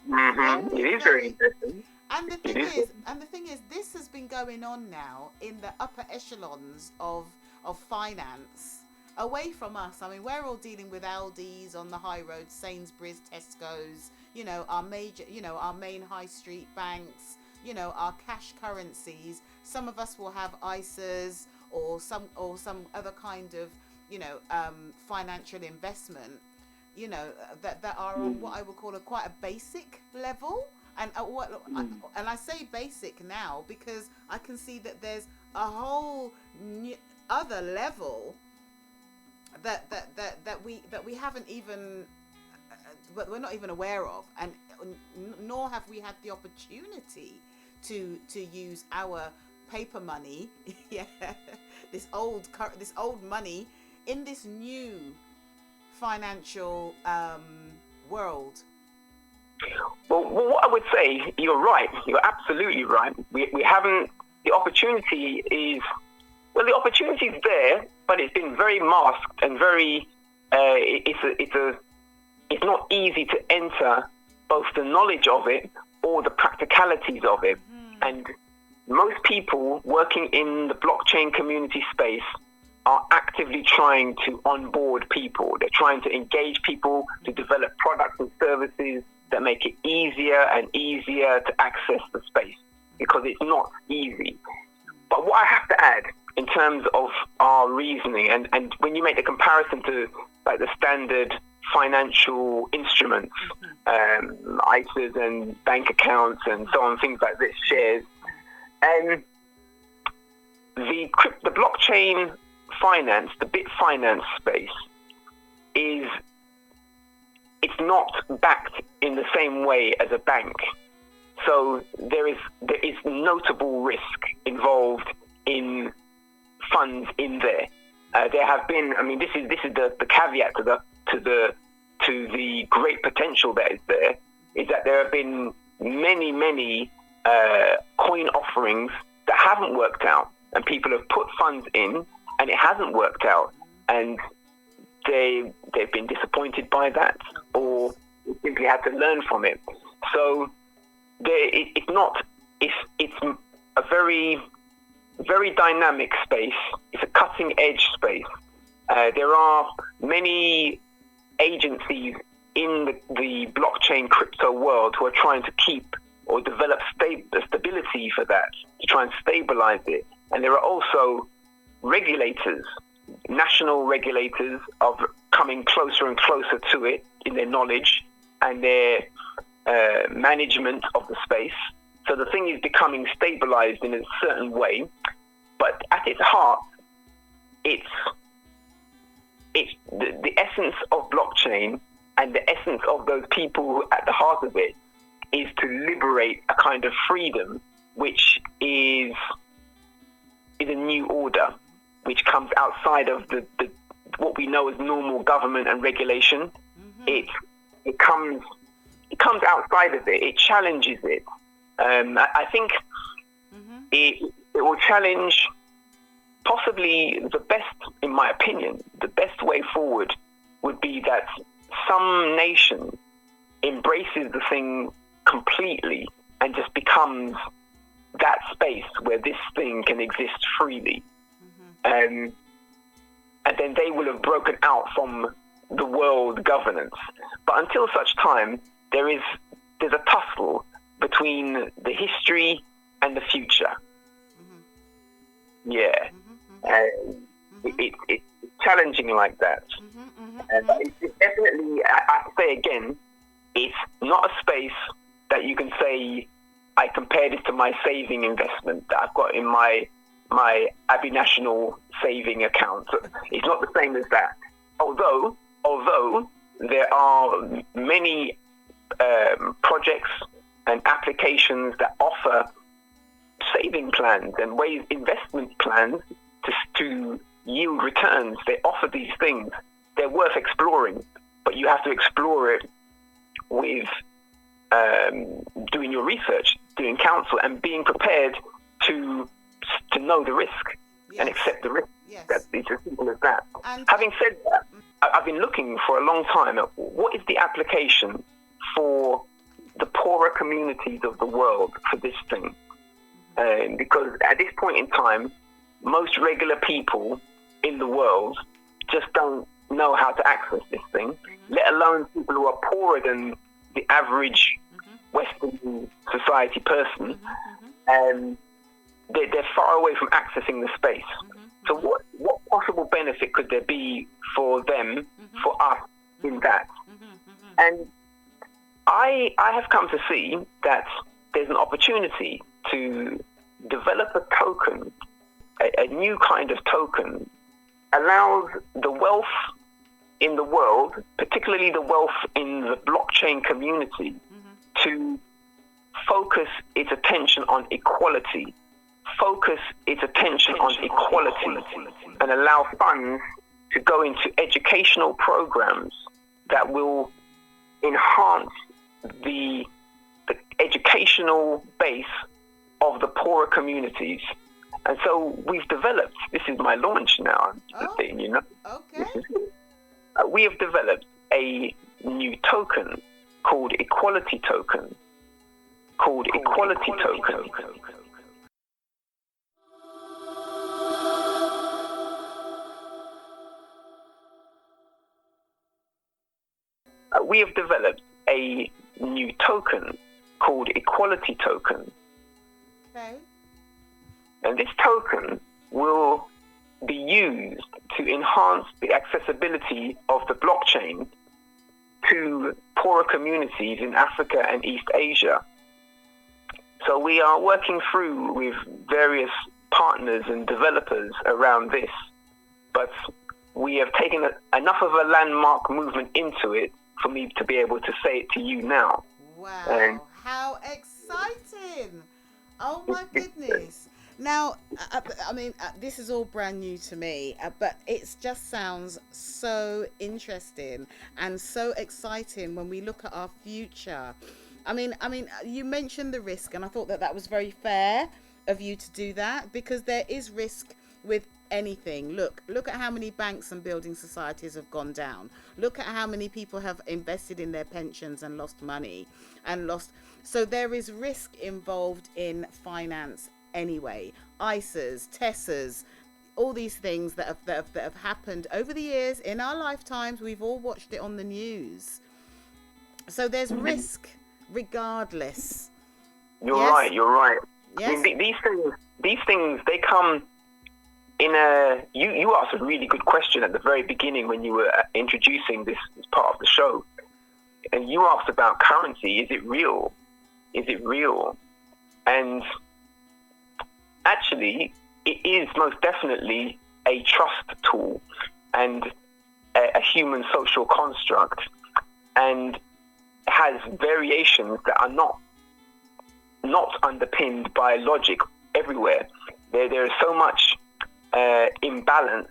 Mm-hmm. It is very interesting. And the thing is, this has been going on now in the upper echelons of finance, away from us. I mean, we're all dealing with Aldi's on the high road, Sainsbury's, Tesco's, our main high street banks, our cash currencies. Some of us will have ISAs or some other kind of, financial investment, that are on what I would call quite a basic level. And and I say basic now because I can see that there's a whole other level that we haven't even, we're not even aware of, and nor have we had the opportunity to use our paper money, this old money in this new financial world. Well, what I would say, you're right. You're absolutely right. We haven't. The opportunity is there, but it's been very masked and very. It's not easy to enter both the knowledge of it or the practicalities of it. And most people working in the blockchain community space are actively trying to onboard people. They're trying to engage people to develop products and services that make it easier and easier to access the space, because it's not easy. But what I have to add in terms of our reasoning, and when you make the comparison to like the standard financial instruments, ISAs and bank accounts and so on, things like this, shares, and the blockchain finance, the bit finance space it's not backed in the same way as a bank. So there is notable risk involved in funds in there. There have been, I mean, this is the caveat to the great potential that is there, is that there have been many coin offerings that haven't worked out, and people have put funds in and it hasn't worked out, and they've been disappointed by that, or simply had to learn from it. So it's a very, very dynamic space. It's a cutting edge space. There are many agencies in the blockchain crypto world who are trying to keep or develop stability for that, to try and stabilize it. And there are also regulators, national regulators, of coming closer and closer to it in their knowledge and their management of the space. So the thing is becoming stabilized in a certain way, but at its heart, it's the essence of blockchain, and the essence of those people who at the heart of it is to liberate a kind of freedom, which is a new order, which comes outside of the what we know as normal government and regulation. It comes outside of it. It challenges it. I think it will challenge possibly the best, in my opinion, the best way forward would be that some nation embraces the thing completely and just becomes that space where this thing can exist freely. And then they will have broken out from the world governance. But until such time, there's a tussle between the history and the future. Yeah. It's challenging like that. But it's definitely, I have to say again, it's not a space that you can say I compare this to my saving investment that I've got in my Abbey National saving account. It's not the same as that. Although there are many projects and applications that offer saving plans and investment plans to yield returns. They offer these things. They're worth exploring, but you have to explore it with doing your research, doing counsel, and being prepared to know the risk and accept the risk. Yes. It's as simple as that. And having said that, I've been looking for a long time at what is the application for the poorer communities of the world for this thing. Because at this point in time, most regular people in the world just don't know how to access this thing, let alone people who are poorer than the average Western society person. They're far away from accessing the space. So what possible benefit could there be for them, for us, in that? And I have come to see that there's an opportunity to develop a token, a new kind of token, allows the wealth in the world, particularly the wealth in the blockchain community, to focus its attention on equality, and allow funds to go into educational programs that will enhance the educational base of the poorer communities. And so we've developed, this is my launch now, Okay. We have developed a new token called Equality Token. We have developed a new token called Equality Token. Okay. And this token will be used to enhance the accessibility of the blockchain to poorer communities in Africa and East Asia. So we are working through with various partners and developers around this, but we have taken enough of a landmark movement into it for me to be able to say it to you now. Wow, how exciting! Oh my goodness. Now, I mean, this is all brand new to me, but it just sounds so interesting and so exciting when we look at our future. I mean, you mentioned the risk, and I thought that was very fair of you to do that, because there is risk with anything. Look at how many banks and building societies have gone down. Look at how many people have invested in their pensions and lost money so there is risk involved in finance anyway. ISAs, TESAs, all these things that have happened over the years in our lifetimes. We've all watched it on the news. So there's risk regardless. You're right. Yes. I mean, these things, they come in you asked a really good question at the very beginning when you were introducing this part of the show. And you asked about currency. Is it real? And actually, it is most definitely a trust tool and a human social construct, and has variations that are not underpinned by logic everywhere. There is so much imbalance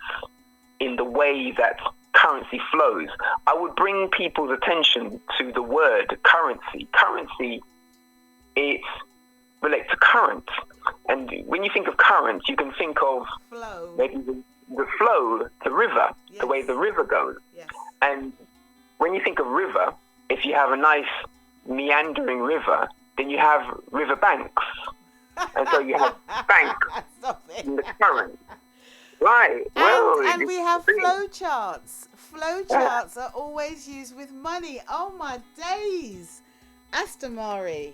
in the way that currency flows. I would bring people's attention to the word currency. Currency, it relates to current. And when you think of current, you can think of flow. Maybe the flow, the river, Yes. the way the river goes. Yes. And when you think of river, if you have a nice meandering river, then you have river banks. And so you have banks in the current. Right. And we have flow charts. Flow charts are always used with money. Oh my days, Astamari,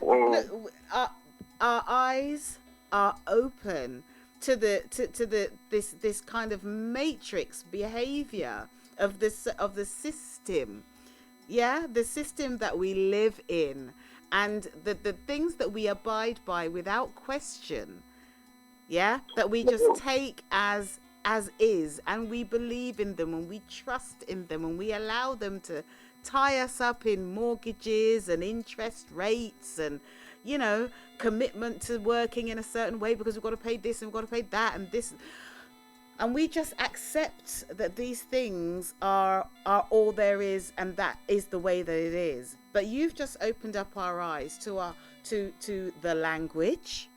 look, our eyes are open to this kind of matrix behavior of the system. Yeah, the system that we live in. and the things that we abide by without question, that we just take as is, and we believe in them and we trust in them and we allow them to tie us up in mortgages and interest rates and, you know, commitment to working in a certain way because we've got to pay this and we've got to pay that and this. And we just accept that these things are all there is, and that is the way that it is. But you've just opened up our eyes to the language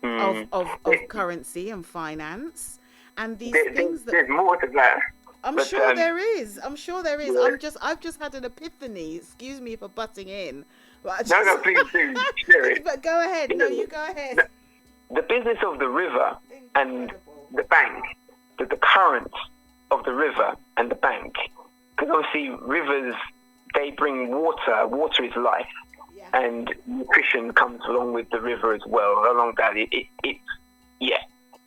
of currency and finance, and these things. There's more to that. I'm sure there is. Yeah. I've just had an epiphany. Excuse me for butting in. But No, please do. Share it. But go ahead. No, you go ahead. The business of the river and the bank, the current of the river and the bank, because obviously rivers, they bring water. Water is life, and nutrition comes along with the river as well. Along that,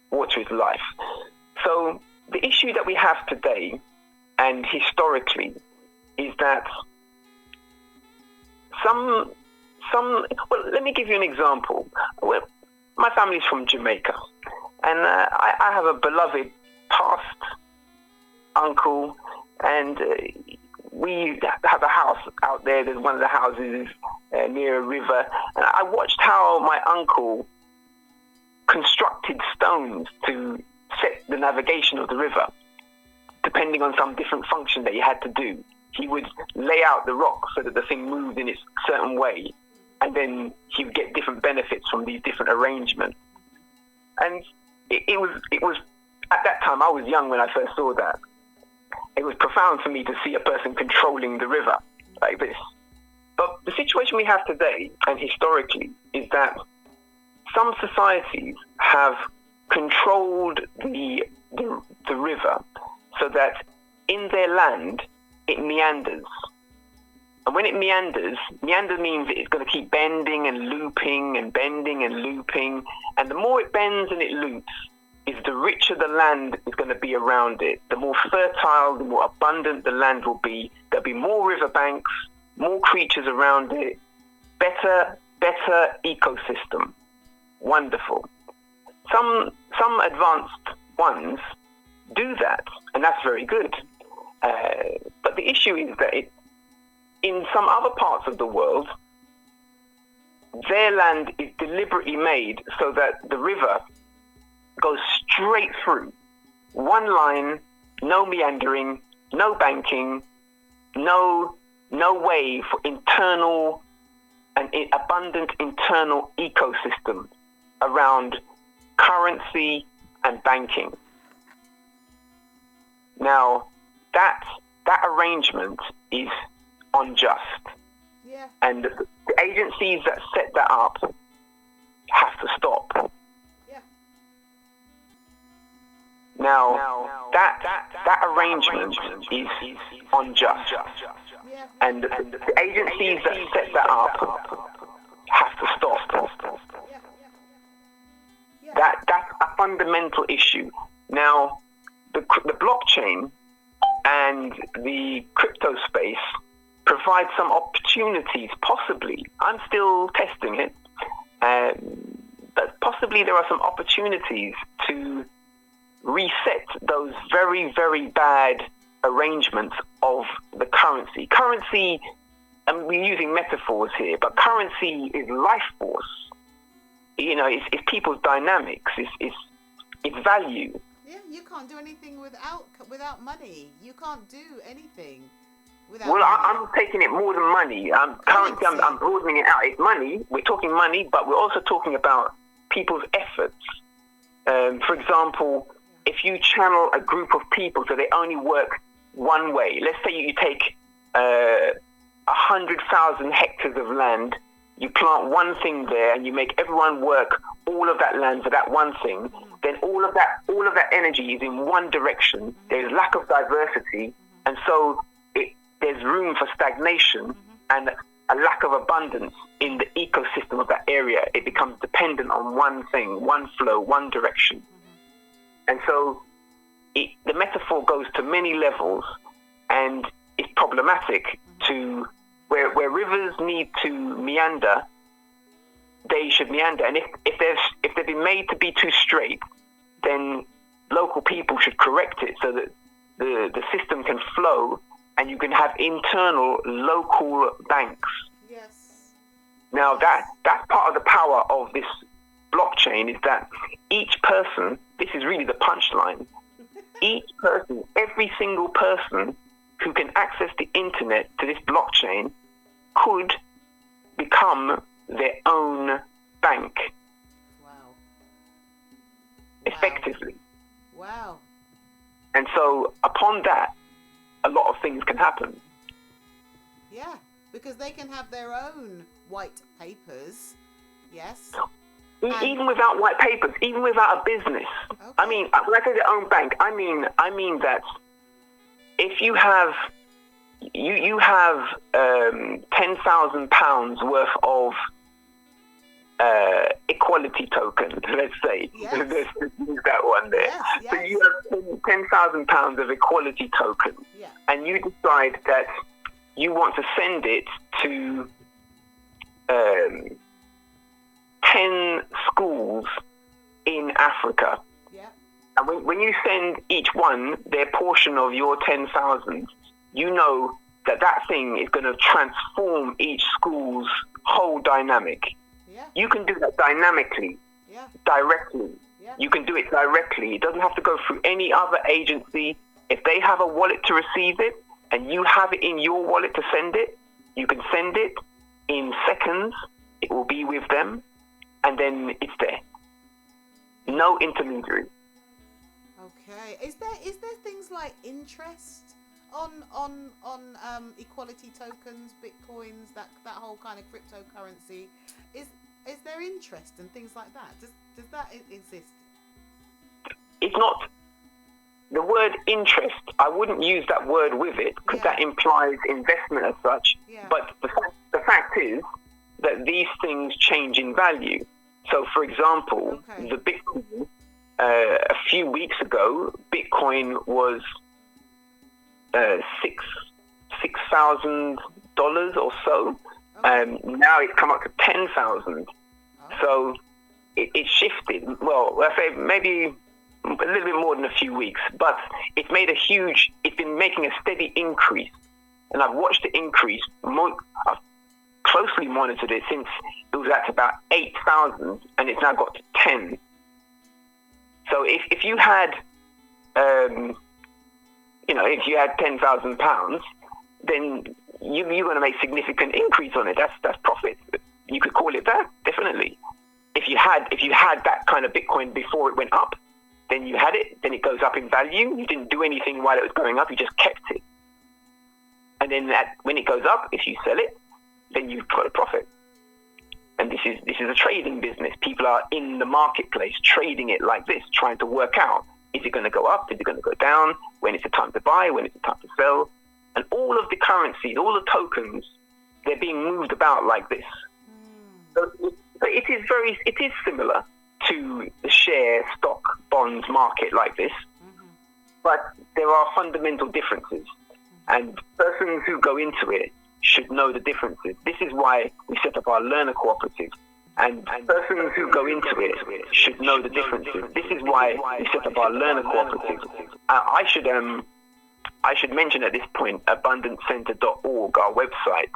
water is life. So the issue that we have today and historically is that some. Well, let me give you an example. Well, my family's from Jamaica, and I have a beloved past uncle, and we have a house out there. There's one of the houses near a river, and I watched how my uncle constructed stones to set the navigation of the river, depending on some different function that he had to do. He would lay out the rock so that the thing moved in its certain way, and then he would get different benefits from these different arrangements. And it was at that time, I was young when I first saw that. It was profound for me to see a person controlling the river like this. But the situation we have today, and historically, is that some societies have controlled the river so that in their land it meanders. And when it meander means it's going to keep bending and looping and bending and looping. And the more it bends and it loops, is the richer the land is going to be around it. The more fertile, the more abundant the land will be. There'll be more riverbanks, more creatures around it, better ecosystem. Wonderful. Some advanced ones do that, and that's very good. But the issue is that in some other parts of the world, their land is deliberately made so that the river goes straight through. One line, no meandering, no banking, no way for internal and abundant internal ecosystem around currency and banking. Now, that arrangement is unjust. Yeah. And the agencies that set that up have to stop. Yeah. Now, that arrangement is unjust. Yeah. And the agencies that set that up have to stop. Yeah. Yeah. That's a fundamental issue. Now, the blockchain and the crypto space provide some opportunities, possibly. I'm still testing it, but possibly there are some opportunities to reset those very, very bad arrangements of the currency. Currency, and we're using metaphors here, but currency is life force. You know, it's people's dynamics, it's value. Yeah, you can't do anything without money. You can't do anything without money. I'm taking it more than money. I'm broadening it out. It's money. We're talking money, but we're also talking about people's efforts. For example, if you channel a group of people so they only work one way, let's say you take 100,000 hectares of land, you plant one thing there and you make everyone work all of that land for that one thing, then all of that energy is in one direction. There's lack of diversity, and so there's room for stagnation and a lack of abundance in the ecosystem of that area. It becomes dependent on one thing, one flow, one direction. And so the metaphor goes to many levels, and it's problematic to Where rivers need to meander, they should meander. And if they've been made to be too straight, then local people should correct it so that the system can flow and you can have internal local banks. Yes. Now that's part of the power of this blockchain, is that each person, this is really the punchline, each person, every single person who can access the internet to this blockchain could become their own bank. Wow. Effectively. Wow. And so upon that, a lot of things can happen. Yeah, because they can have their own white papers. Yes. Even without white papers, even without a business. Okay. I mean, when I say their own bank, I mean that if you have £10,000 worth of equality token, let's say. Yes. Let's use that one there. Yes, yes. So you have £10,000 of equality token, Yeah. and you decide that you want to send it to 10 schools in Africa. Yeah. And when you send each one their portion of your 10,000, you know that thing is going to transform each school's whole dynamic. Yeah. You can do that dynamically, Yeah. directly. Yeah. You can do it directly. It doesn't have to go through any other agency. If they have a wallet to receive it and you have it in your wallet to send it, you can send it in seconds. It will be with them, and then it's there. No intermediary. Okay. Is there things like interest on equality tokens, bitcoins, that whole kind of cryptocurrency? Is there interest and things like that? Does that exist? It's not. The word interest, I wouldn't use that word with it because that implies investment as such. Yeah. But the fact is that these things change in value. So, for example, the Bitcoin, a few weeks ago, Bitcoin was $6,000 or so. Now it's come up to 10,000. So it shifted. Well, I say maybe a little bit more than a few weeks, but it's been making a steady increase. And I've watched the increase. I've closely monitored it since it was at about 8,000, and it's now got to 10. So if you had, if you had £10,000, then you're going to make significant increase on it. That's profit. You could call it that, definitely. If you had that kind of Bitcoin before it went up, then you had it. Then it goes up in value. You didn't do anything while it was going up. You just kept it. And then when it goes up, if you sell it, then you've got a profit. And this is a trading business. People are in the marketplace trading it like this, trying to work out, is it going to go up? Is it going to go down? When is the time to buy? When is the time to sell? And all of the currencies, all the tokens, they're being moved about like this. So it is similar to the share, stock, bonds market like this, but there are fundamental differences. And persons who go into it should know the differences. This is why we set up our learner cooperative. And persons who go into it should know the differences. This is why we set up our learner cooperative. I should mention at this point abundancecenter.org, our website,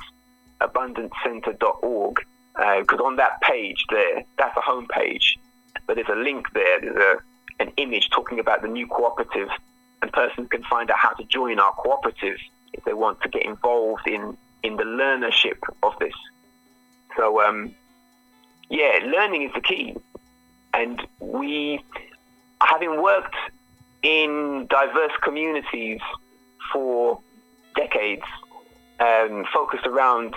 abundancecenter.org, because on that page there, that's a home page, but there's a link there, there's an image talking about the new cooperative, and persons can find out how to join our cooperative if they want to get involved in the learnership of this. So, learning is the key. And we, having worked in diverse communities for decades, focused around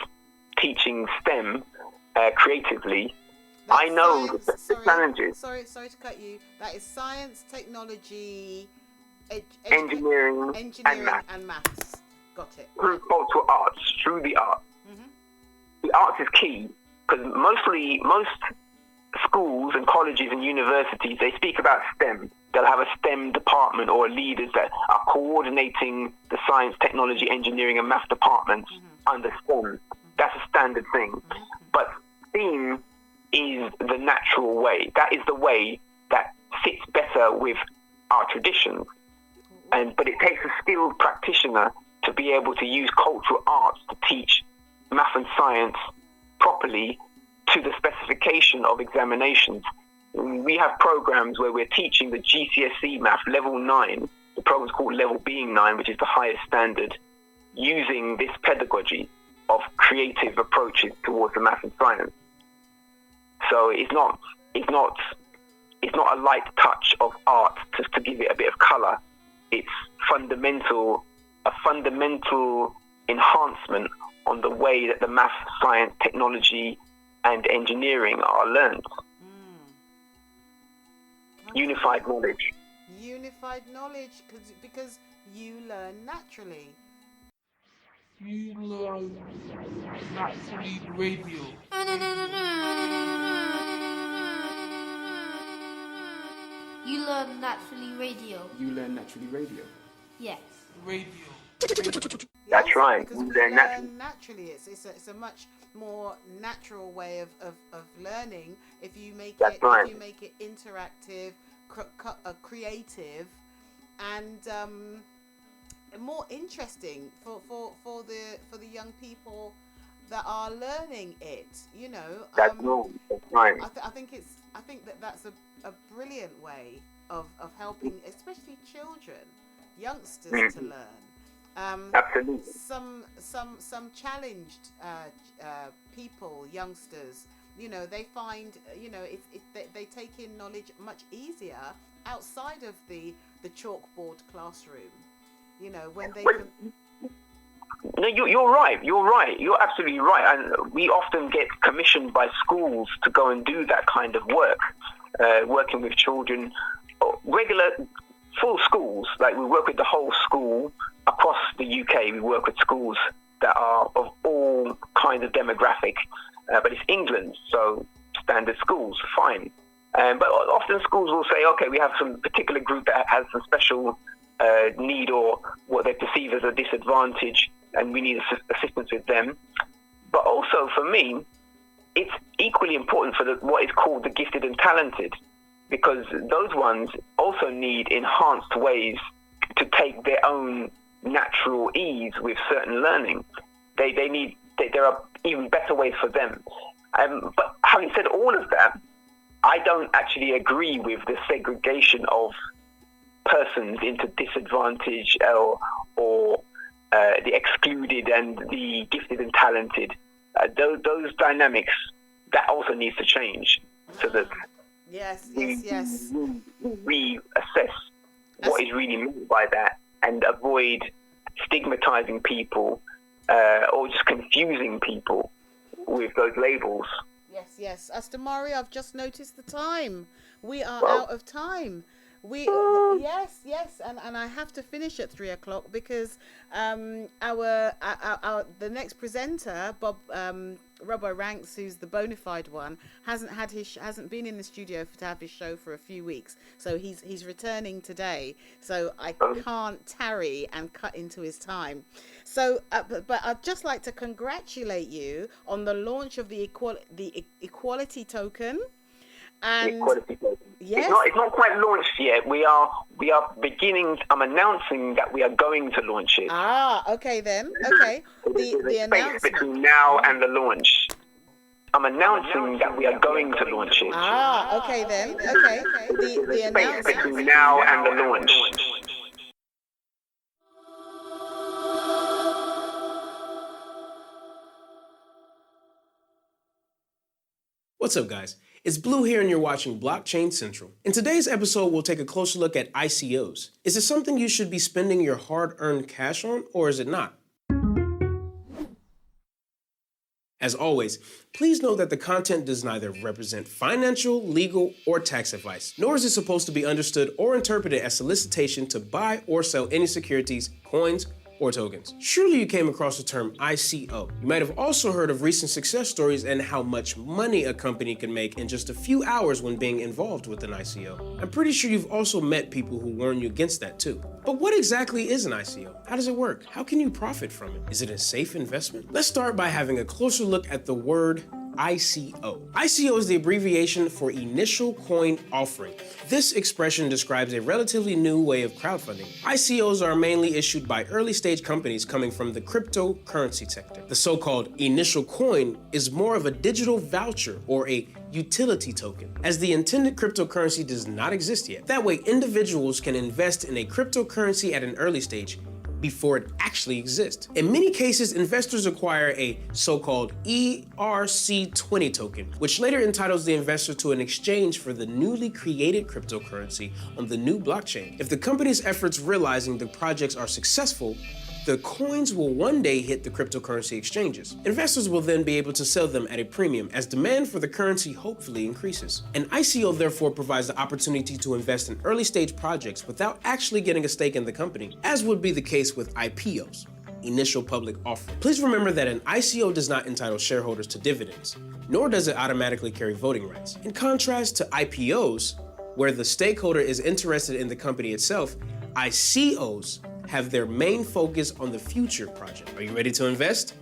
teaching STEM creatively, I know the challenges. Sorry to cut you. That is science, technology, engineering and maths. Got it. Through cultural arts, through the arts. The arts is key because most schools and colleges and universities, they speak about STEM. They'll have a STEM department or leaders that are coordinating the science, technology, engineering and math departments understand. That's a standard thing. But theme is the natural way. That is the way that fits better with our traditions. But it takes a skilled practitioner to be able to use cultural arts to teach math and science properly to the specification of examinations. We have programs where we're teaching the GCSE math level 9. The program's called Level Being 9, which is the highest standard, using this pedagogy of creative approaches towards the math and science. So it's not a light touch of art just to give it a bit of color. It's a fundamental enhancement on the way that the math, science, technology, and engineering are learned. Unified knowledge. Unified knowledge, because you learn naturally. You learn naturally radio. You learn naturally radio. You learn naturally radio. Yes. Radio. That's right. Because You we learn learn naturally. It's a much more natural way of learning if you make That's it right. if you make it interactive, creative, and more interesting for the young people that are learning it. You know. That's right. I think that's a brilliant way of helping, especially children, youngsters, to learn. Absolutely. Some challenged people, youngsters, you know, they find, you know, they take in knowledge much easier outside of the chalkboard classroom. You know, when they can. No, you're right. You're absolutely right. And we often get commissioned by schools to go and do that kind of work, working with children, regular full schools. Like we work with the whole school across the UK. We work with schools that are of all kinds of demographic, but it's England, so standard schools, fine. But often schools will say, okay, we have some particular group that has some special need or what they perceive as a disadvantage, and we need assistance with them. But also for me, it's equally important for what is called the gifted and talented, because those ones also need enhanced ways to take their own natural ease with certain learning. There are even better ways for them. But having said all of that, I don't actually agree with the segregation of persons into disadvantage or the excluded and the gifted and talented. Those dynamics, that also needs to change so that we assess what is really meant by that and avoid stigmatizing people or just confusing people with those labels. Yes. As to Mario, I've just noticed the time. We are out of time. Yes, and I have to finish at 3:00 because the next presenter, Robbo Ranks, who's the bona fide one, hasn't been in the studio to have his show for a few weeks, so he's returning today. So I can't tarry and cut into his time. So, but I'd just like to congratulate you on the launch of the equality token. And equality token. Yes. It's not quite launched yet. We are beginning. I'm announcing that we are going to launch it. Okay then. Okay. The announcement between now and the launch. I'm announcing that we are going to launch it. Okay then. Okay. The announcement between now and the launch. What's up, guys? It's Blue here, and you're watching Blockchain Central. In today's episode, we'll take a closer look at ICOs. Is it something you should be spending your hard-earned cash on, or is it not? As always, please know that the content does neither represent financial, legal, or tax advice, nor is it supposed to be understood or interpreted as solicitation to buy or sell any securities, coins, or tokens. Surely you came across the term ICO. You might have also heard of recent success stories and how much money a company can make in just a few hours when being involved with an ICO. I'm pretty sure you've also met people who warn you against that too. But what exactly is an ICO? How does it work? How can you profit from it? Is it a safe investment? Let's start by having a closer look at the word ICO. ICO is the abbreviation for Initial Coin Offering. This expression describes a relatively new way of crowdfunding. ICOs are mainly issued by early stage companies coming from the cryptocurrency sector. The so-called initial coin is more of a digital voucher or a utility token, as the intended cryptocurrency does not exist yet. That way, individuals can invest in a cryptocurrency at an early stage before it actually exists. In many cases, investors acquire a so-called ERC20 token, which later entitles the investor to an exchange for the newly created cryptocurrency on the new blockchain. If the company's efforts realizing the projects are successful, the coins will one day hit the cryptocurrency exchanges. Investors will then be able to sell them at a premium as demand for the currency hopefully increases. An ICO therefore provides the opportunity to invest in early stage projects without actually getting a stake in the company, as would be the case with IPOs, initial public offering. Please remember that an ICO does not entitle shareholders to dividends, nor does it automatically carry voting rights. In contrast to IPOs, where the stakeholder is interested in the company itself, ICOs have their main focus on the future project. Are you ready to invest?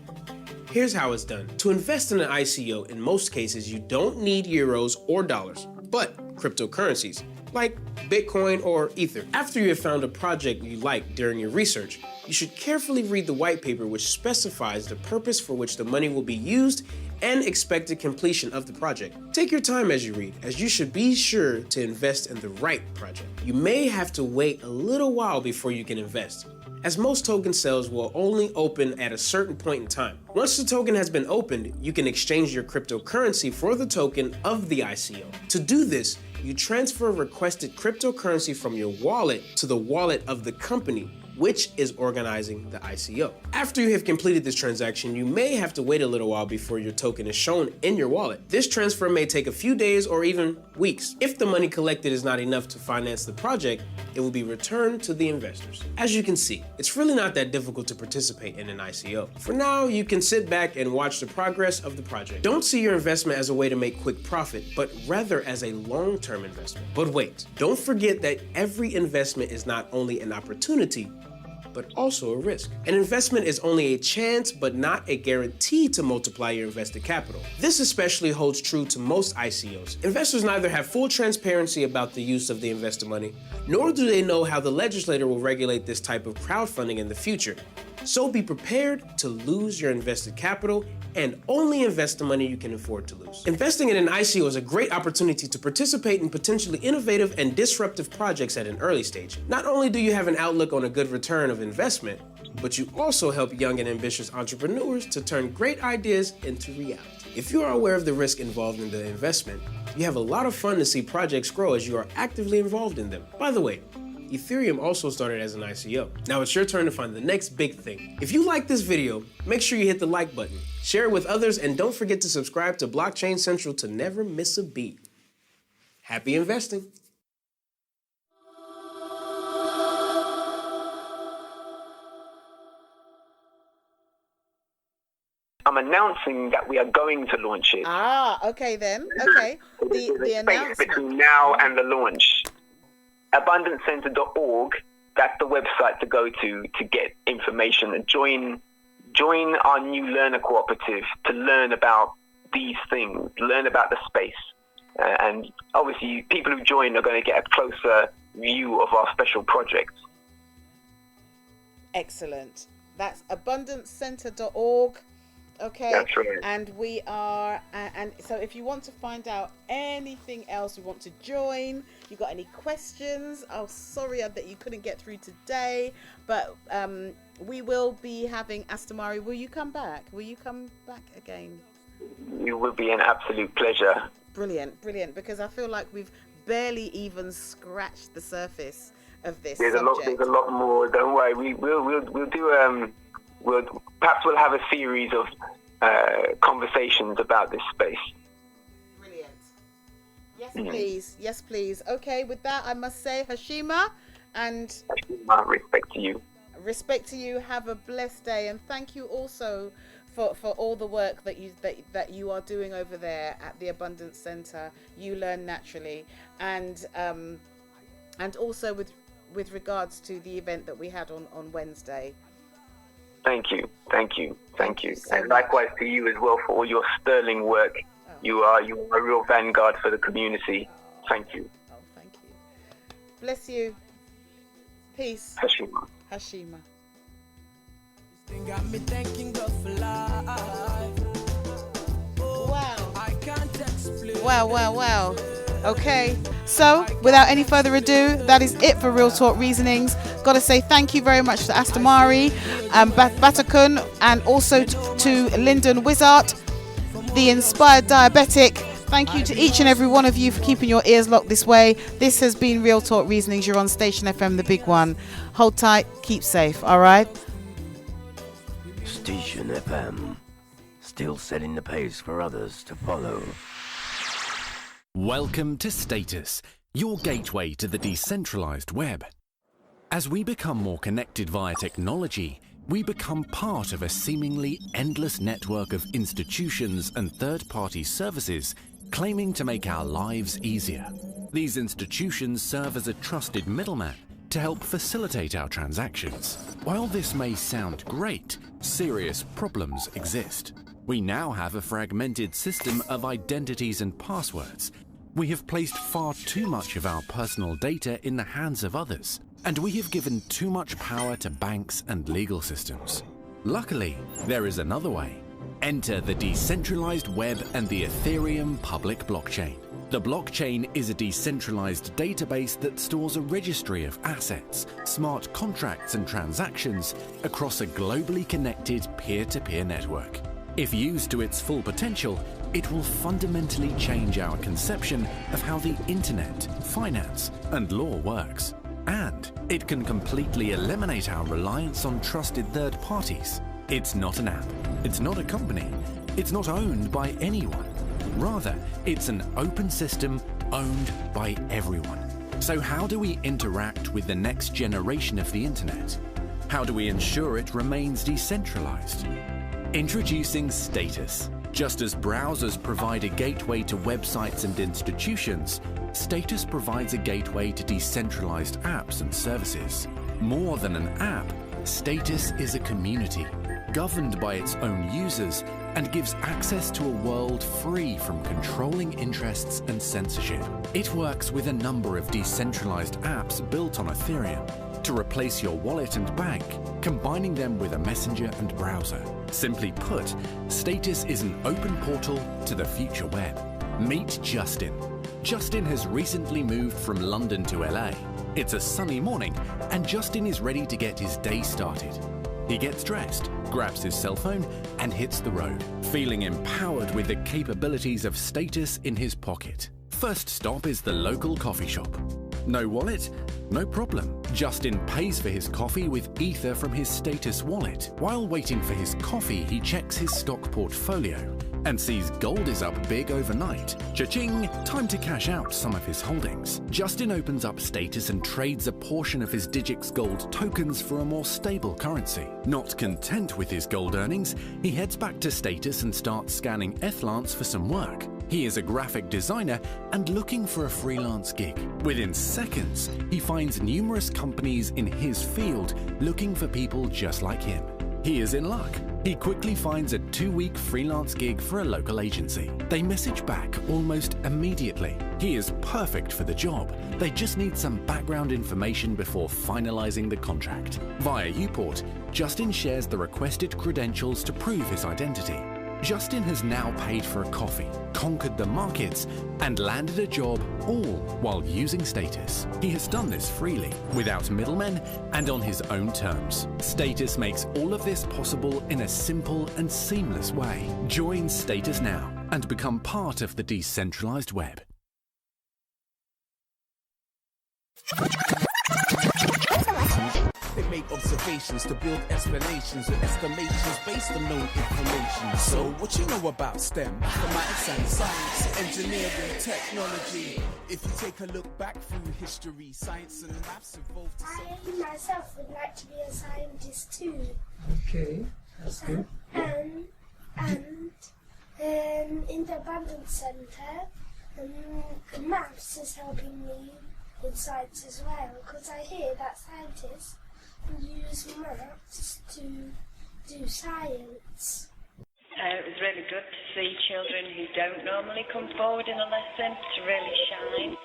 Here's how it's done. To invest in an ICO, in most cases, you don't need euros or dollars, but cryptocurrencies, like Bitcoin or Ether. After you have found a project you like during your research, you should carefully read the white paper which specifies the purpose for which the money will be used and expected completion of the project. Take your time as you read, as you should be sure to invest in the right project. You may have to wait a little while before you can invest, as most token sales will only open at a certain point in time. Once the token has been opened, you can exchange your cryptocurrency for the token of the ICO. To do this, you transfer requested cryptocurrency from your wallet to the wallet of the company which is organizing the ICO. After you have completed this transaction, you may have to wait a little while before your token is shown in your wallet. This transfer may take a few days or even weeks. If the money collected is not enough to finance the project, it will be returned to the investors. As you can see, it's really not that difficult to participate in an ICO. For now, you can sit back and watch the progress of the project. Don't see your investment as a way to make quick profit, but rather as a long-term investment. But wait, don't forget that every investment is not only an opportunity, but also a risk. An investment is only a chance, but not a guarantee to multiply your invested capital. This especially holds true to most ICOs. Investors neither have full transparency about the use of the investor money, nor do they know how the legislator will regulate this type of crowdfunding in the future. So be prepared to lose your invested capital and only invest the money you can afford to lose. Investing in an ICO is a great opportunity to participate in potentially innovative and disruptive projects at an early stage. Not only do you have an outlook on a good return of investment, but you also help young and ambitious entrepreneurs to turn great ideas into reality. If you are aware of the risk involved in the investment, you have a lot of fun to see projects grow as you are actively involved in them. By the way, Ethereum also started as an ICO. Now it's your turn to find the next big thing. If you like this video, make sure you hit the like button, share it with others, and don't forget to subscribe to Blockchain Central to never miss a beat. Happy investing. I'm announcing that we are going to launch it. Okay then. Okay. The announcement between now and the launch. AbundanceCenter.org, that's the website to go to get information and join our new learner cooperative to learn about these things, learn about the space. And obviously people who join are going to get a closer view of our special projects. Excellent. That's AbundanceCenter.org. Okay, that's right. And we are, and so if you want to find out anything else, you want to join, you got any questions, sorry that you couldn't get through today, but we will be having Astamari. Will you come back? Will you come back again? It will be an absolute pleasure. Brilliant, because I feel like we've barely even scratched the surface of this There's subject. a lot more. Don't worry, we'll do perhaps we'll have a series of conversations about this space. Brilliant. Yes, please. Okay, with that, I must say Hashima and Hashima, respect to you. Respect to you. Have a blessed day, and thank you also for all the work that you are doing over there at the Abundance Center. You Learn Naturally, and also with regards to the event that we had on Wednesday. Thank you. So And likewise to you as well for all your sterling work. Oh. You are a real vanguard for the community. Thank you. Oh, thank you. Bless you. Peace. Hashima. Hashima. Got me thanking God for life. Wow. I can't explain. Wow. Okay, so without any further ado, that is it for Real Talk Reasonings. Got to say thank you very much to Astamari, Batakun, and also to Lyndon Wizard, the Inspired Diabetic. Thank you to each and every one of you for keeping your ears locked this way. This has been Real Talk Reasonings. You're on Station FM, the big one. Hold tight, keep safe, all right? Station FM, still setting the pace for others to follow. Welcome to Status, your gateway to the decentralized web. As we become more connected via technology, we become part of a seemingly endless network of institutions and third-party services claiming to make our lives easier. These institutions serve as a trusted middleman to help facilitate our transactions. While this may sound great, serious problems exist. We now have a fragmented system of identities and passwords. We have placed far too much of our personal data in the hands of others, and we have given too much power to banks and legal systems. Luckily, there is another way. Enter the decentralized web and the Ethereum public blockchain. The blockchain is a decentralized database that stores a registry of assets, smart contracts and transactions across a globally connected peer-to-peer network. If used to its full potential, it will fundamentally change our conception of how the internet, finance, and law works. And it can completely eliminate our reliance on trusted third parties. It's not an app. It's not a company. It's not owned by anyone. Rather, it's an open system owned by everyone. So how do we interact with the next generation of the internet? How do we ensure it remains decentralized? Introducing Status. Just as browsers provide a gateway to websites and institutions, Status provides a gateway to decentralized apps and services. More than an app, Status is a community, governed by its own users, and gives access to a world free from controlling interests and censorship. It works with a number of decentralized apps built on Ethereum to replace your wallet and bank, combining them with a messenger and browser. Simply put, Status is an open portal to the future web. Meet Justin. Justin has recently moved from London to LA. It's a sunny morning, and Justin is ready to get his day started. He gets dressed, grabs his cell phone, and hits the road, feeling empowered with the capabilities of Status in his pocket. First stop is the local coffee shop. No wallet? No problem. Justin pays for his coffee with Ether from his Status wallet. While waiting for his coffee, he checks his stock portfolio and sees gold is up big overnight. Cha-ching! Time to cash out some of his holdings. Justin opens up Status and trades a portion of his Digix Gold tokens for a more stable currency. Not content with his gold earnings, he heads back to Status and starts scanning Ethlance for some work. He is a graphic designer and looking for a freelance gig. Within seconds, he finds numerous companies in his field looking for people just like him. He is in luck. He quickly finds a 2-week freelance gig for a local agency. They message back almost immediately. He is perfect for the job. They just need some background information before finalizing the contract. Via Uport, Justin shares the requested credentials to prove his identity. Justin has now paid for a coffee, conquered the markets, and landed a job, all while using Status. He has done this freely, without middlemen, and on his own terms. Status makes all of this possible in a simple and seamless way. Join Status now and become part of the decentralized web. They make observations. justifications to build explanations or escalations based on known information. So, what you know about STEM? Mathematics and science, engineering, technology. If you take a look back through history, science and maths evolved to I myself would like to be a scientist too. Okay, that's good. And in the Abundance Centre, maths is helping me in science as well, because I hear that scientists use maths to do science. It was really good to see children who don't normally come forward in a lesson to really shine.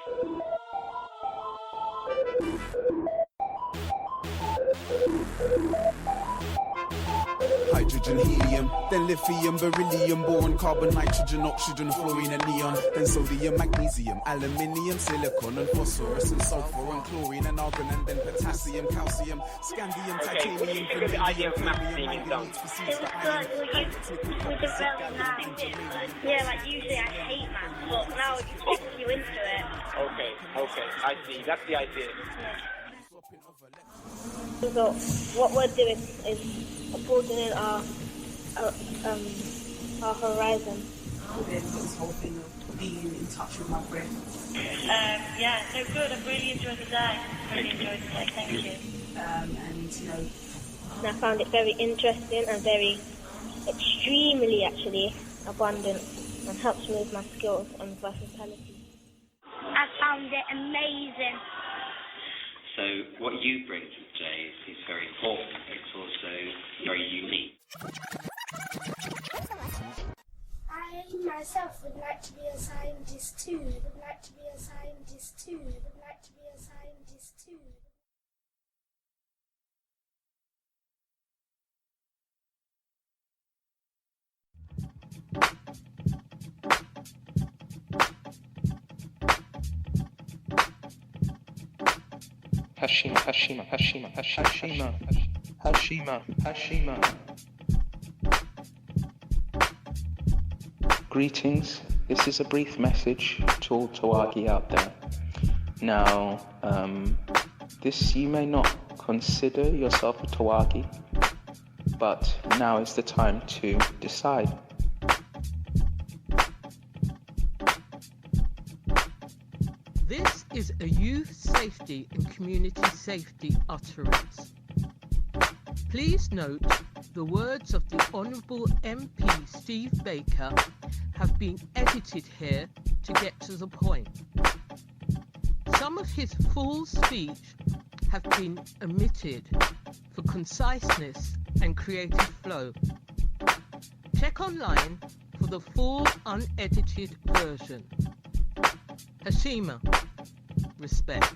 Hydrogen, helium, then lithium, beryllium, boron, carbon, nitrogen, oxygen, fluorine and neon, then sodium, magnesium, aluminium, silicon and phosphorus and sulfur and chlorine and argon and then potassium, calcium, scandium, titanium, the idea of maths being in done. It was good, we did really nice. Yeah, like usually I hate maths, but now it gets you into it. Okay, I see. That's the idea. So what we're doing is broadening our horizon. This whole thing of being in touch with my brain. Yeah, no good. I've really enjoyed the day. Really enjoyed the day. Thank you. And you know, And I found it very interesting and very extremely actually abundant and helps me with my skills and versatility. I found it amazing. So what you bring to the day is very important, but it's also very unique. I myself would like to be a scientist too. Would like to be a scientist too. Would like to be a scientist too. Hashima. Greetings. This is a brief message to all Tawagi out there. Now, this you may not consider yourself a Tawagi, but now is the time to decide. This is a youth safety and community safety utterance. Please note the words of the Honourable MP Steve Baker have been edited here to get to the point. Some of his full speech have been omitted for conciseness and creative flow. Check online for the full unedited version. Hashima, respect.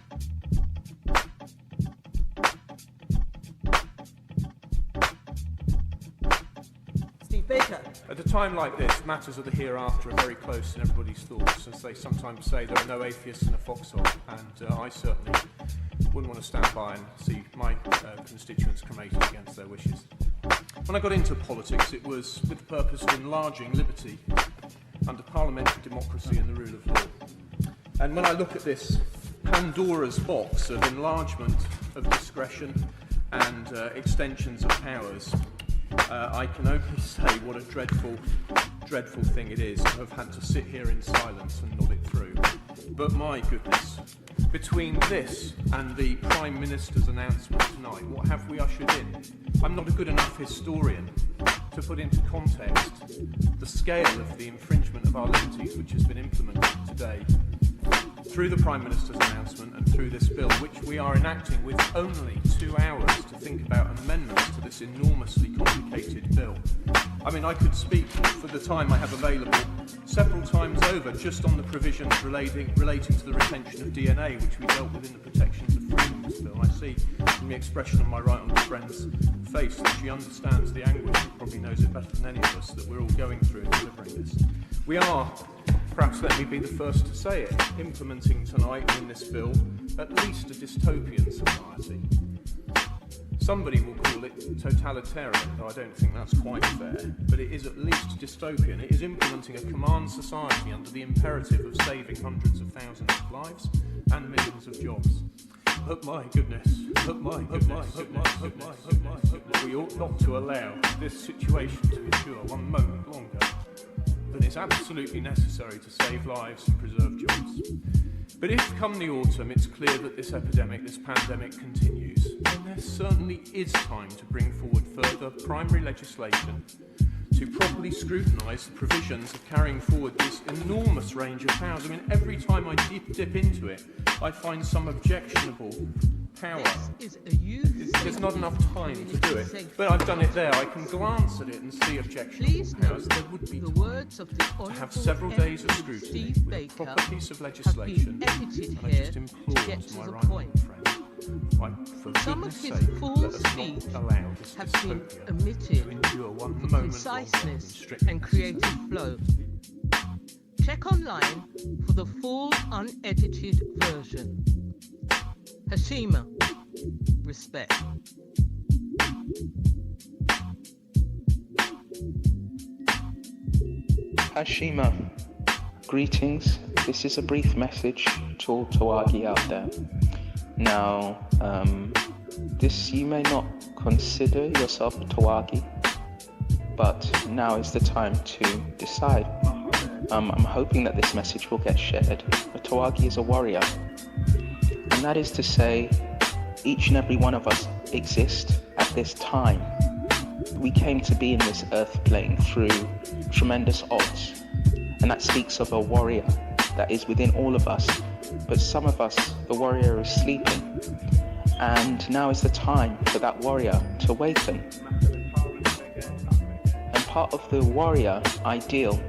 Steve Baker. At a time like this, matters of the hereafter are very close in everybody's thoughts, as they sometimes say there are no atheists in a foxhole, and I certainly wouldn't want to stand by and see my constituents cremated against their wishes. When I got into politics, it was with the purpose of enlarging liberty under parliamentary democracy and the rule of law. And when I look at this Pandora's box of enlargement of discretion and extensions of powers, I can only say what a dreadful, dreadful thing it is to have had to sit here in silence and nod it through. But my goodness, between this and the Prime Minister's announcement tonight, what have we ushered in? I'm not a good enough historian to put into context the scale of the infringement of our liberties which has been implemented today through the Prime Minister's announcement and through this bill, which we are enacting with only 2 hours to think about amendments to this enormously complicated bill. I mean, I could speak for the time I have available several times over just on the provisions relating to the retention of DNA, which we dealt with in the Protections of Freedoms bill. I see from the expression on my right honourable friend's face that she understands the anguish, probably knows it better than any of us, that we're all going through in delivering this. We are, perhaps let me be the first to say it, implementing tonight in this bill at least a dystopian society. Somebody will call it totalitarian, though I don't think that's quite fair, but it is at least dystopian. It is implementing a command society under the imperative of saving hundreds of thousands of lives and millions of jobs. But my goodness, we ought not to allow this situation to endure one moment longer than is absolutely necessary to save lives and preserve jobs. But if come the autumn it's clear that this pandemic continues, then there certainly is time to bring forward further primary legislation to properly scrutinise the provisions of carrying forward this enormous range of powers. I mean, every time I dip into it, I find some objectionable power. There's not enough time to do it. But I've done it there. I can glance at it and see objectionable powers. There would be time to have several days of scrutiny with a proper piece of legislation. And I just implore to my right-hand friend, for goodness sake, let us not allow this dystopia to endure one moment conciseness and creative flow. Check online for the full unedited version. Hashima, respect. Hashima, greetings. This is a brief message to all Tawagi out there. Now, this you may not consider yourself a Tawagi, but now is the time to decide. I'm hoping that this message will get shared. A Tawagi is a warrior, and that is to say, each and every one of us exist at this time. We came to be in this earth plane through tremendous odds, and that speaks of a warrior that is within all of us. But some of us, the warrior is sleeping, and now is the time for that warrior to awaken. And part of the warrior ideal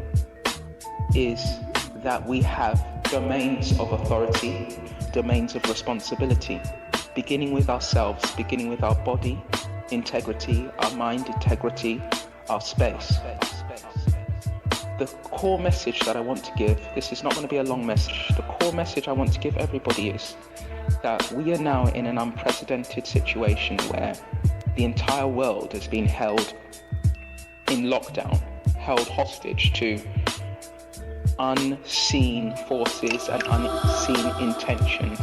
is that we have domains of authority, domains of responsibility, beginning with ourselves, beginning with our body integrity, our mind integrity, our space. The core message that I want to give, this is not going to be a long message, the core message I want to give everybody is that we are now in an unprecedented situation where the entire world has been held in lockdown, held hostage to unseen forces and unseen intentions.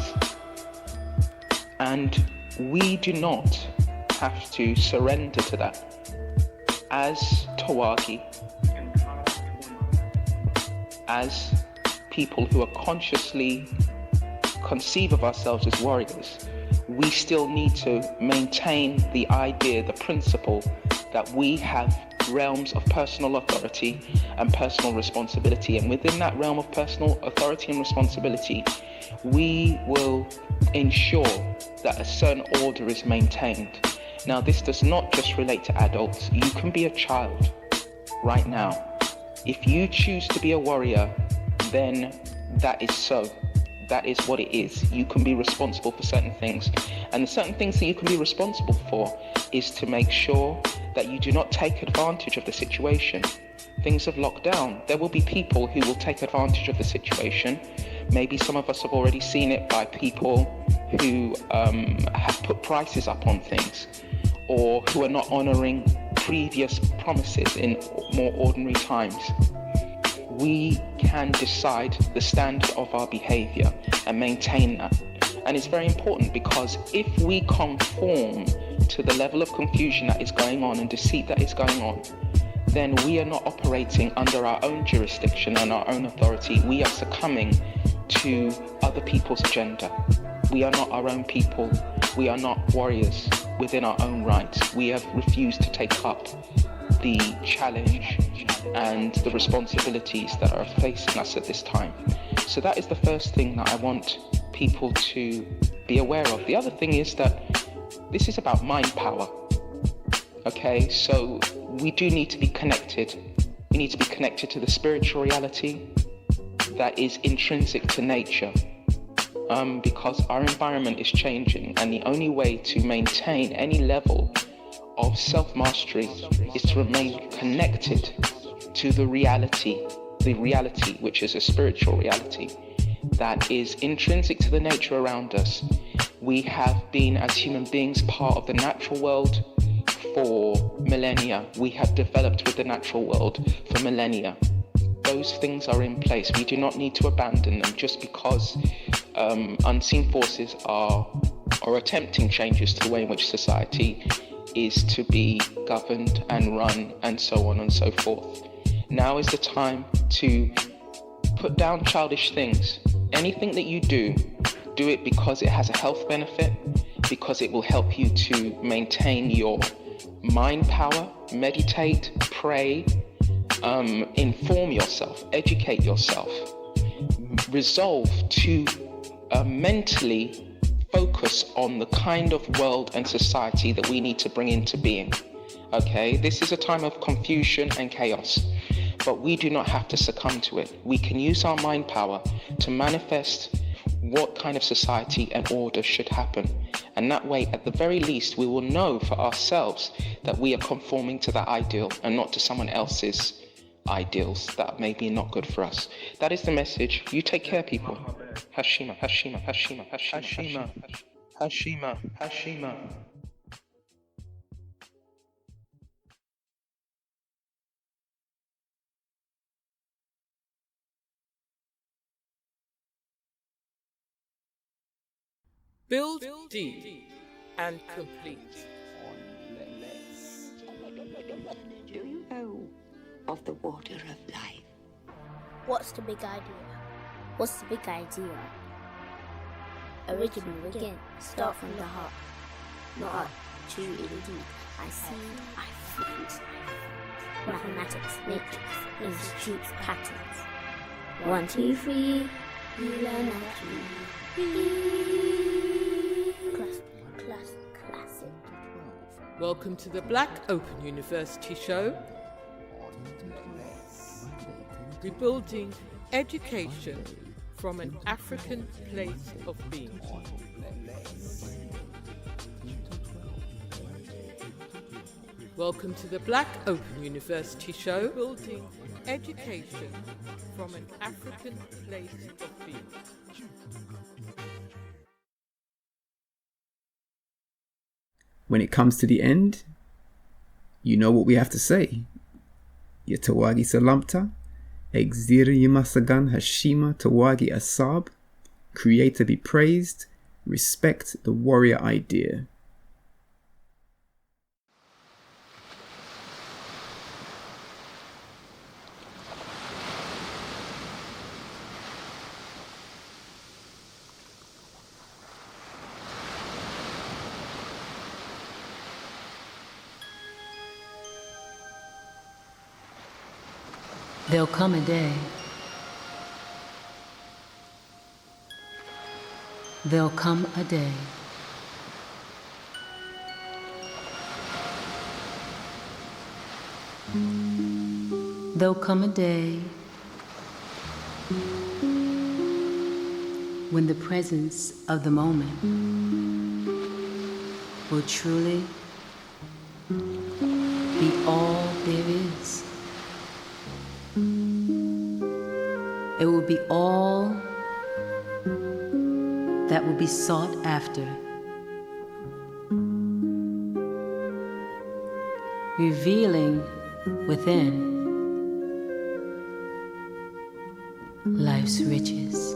And we do not have to surrender to that. As Tawagi, as people who are consciously conceive of ourselves as warriors, we still need to maintain the idea, the principle that we have realms of personal authority and personal responsibility, and within that realm of personal authority and responsibility, we will ensure that a certain order is maintained. Now, this does not just relate to adults. You can be a child right now. If you choose to be a warrior, then that is so. That is what it is. You can be responsible for certain things. And the certain things that you can be responsible for is to make sure that you do not take advantage of the situation. Things have locked down. There will be people who will take advantage of the situation. Maybe some of us have already seen it by people who have put prices up on things, or who are not honoring previous promises in more ordinary times. We can decide the standard of our behavior and maintain that. And it's very important, because if we conform to the level of confusion that is going on and deceit that is going on, then we are not operating under our own jurisdiction and our own authority. We are succumbing to other people's agenda. We are not our own people. We are not warriors within our own rights. We have refused to take up the challenge and the responsibilities that are facing us at this time. So that is the first thing that I want people to be aware of. The other thing is that this is about mind power. Okay, so we do need to be connected. We need to be connected to the spiritual reality that is intrinsic to nature. Because our environment is changing, and the only way to maintain any level of self-mastery is to remain connected to the reality which is a spiritual reality that is intrinsic to the nature around us. We have been, as human beings, part of the natural world for millennia. We have developed with the natural world for millennia. Those things are in place. We do not need to abandon them just because unseen forces are or attempting changes to the way in which society is to be governed and run, and so on and so forth. Now is the time to put down childish things. Anything that you do it because it has a health benefit, because it will help you to maintain your mind power, meditate, pray, inform yourself, educate yourself, resolve to mentally focus on the kind of world and society that we need to bring into being. Okay, this is a time of confusion and chaos, but we do not have to succumb to it. We can use our mind power to manifest what kind of society and order should happen. And that way, at the very least, we will know for ourselves that we are conforming to that ideal and not to someone else's ideals that may be not good for us. That is the message. You take care, people. Hashima, Hashima, Hashima, Hashima, Hashima, Hashima, Hashima. Build deep and complete. Do you know of the water of life? What's the big idea? What's the big idea? Original again, start from the heart. Not art, too indeed. I see, I feel. Mathematics, matrix, institutes, patterns. 1, 2, 3, you learn how to read. Classic. Welcome to the Black Open University Show. Rebuilding education from an African place of being. Welcome to the Black Open University Show. Building education from an African place of being. When it comes to the end, you know what we have to say. Yatawagi Salamta, Exiri Yimasagan Hashima Tawagi Asab, Creator be praised, respect the warrior idea. There'll come a day. There'll come a day. There'll come a day when the presence of the moment will truly be all there is. It will be all that will be sought after, revealing within life's riches.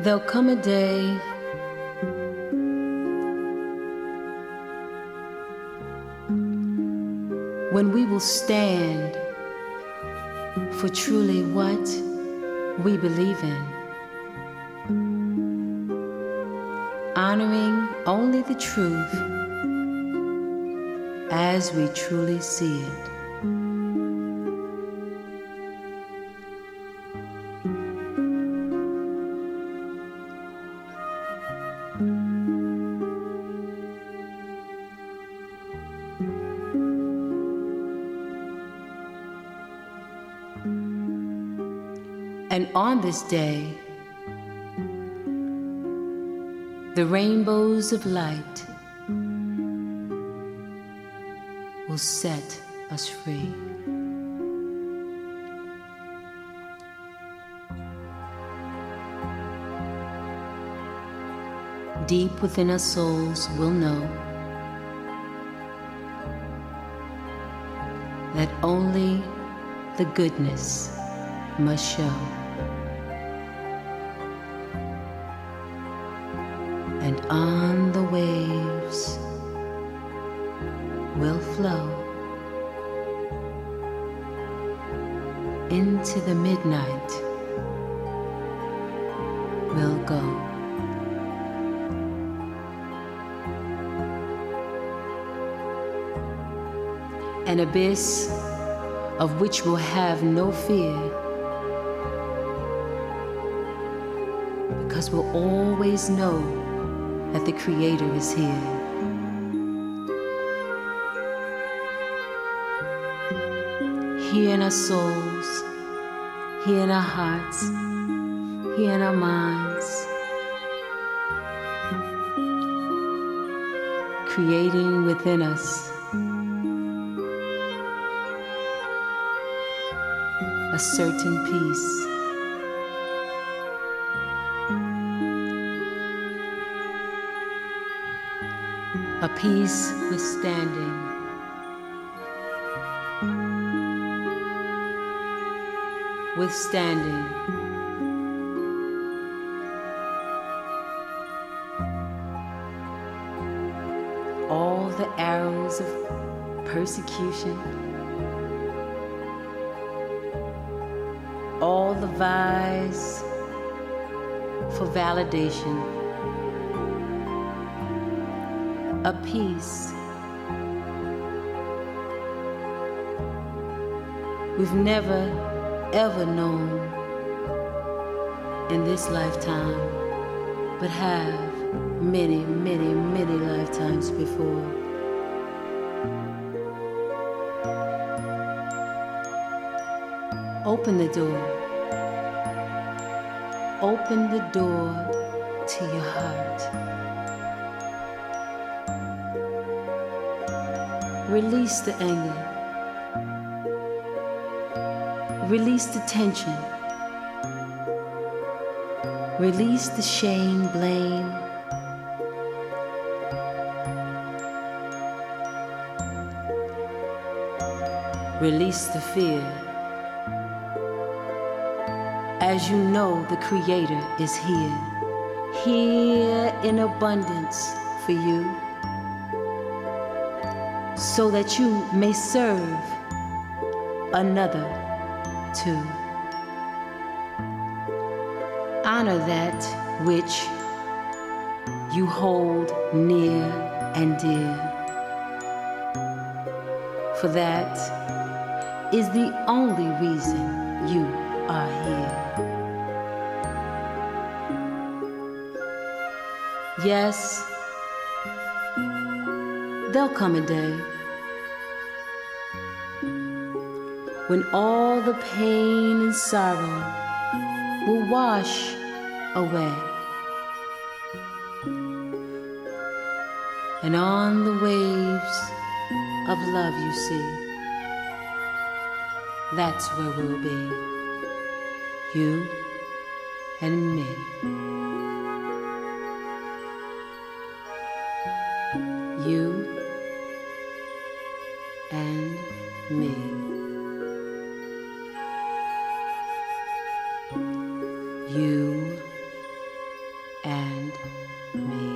There'll come a day when we will stand for truly what we believe in, honoring only the truth as we truly see it. And on this day, the rainbows of light will set us free. Deep within our souls, we'll know that only the goodness must show. And on the waves will flow into the midnight we'll go. An abyss of which we'll have no fear, because we'll always know that the Creator is here. Here in our souls, here in our hearts, here in our minds, creating within us a certain peace. A peace withstanding all the arrows of persecution, all the vies for validation. A peace we've never ever known in this lifetime, but have many, many, many lifetimes before. Open the door. Open the door to your heart. Release the anger. Release the tension. Release the shame, blame. Release the fear. As you know, the Creator is here, here in abundance for you, so that you may serve another too. Honor that which you hold near and dear, for that is the only reason you are here. Yes, there'll come a day when all the pain and sorrow will wash away, and on the waves of love you see, that's where we'll be, you and me. You and me. You and me.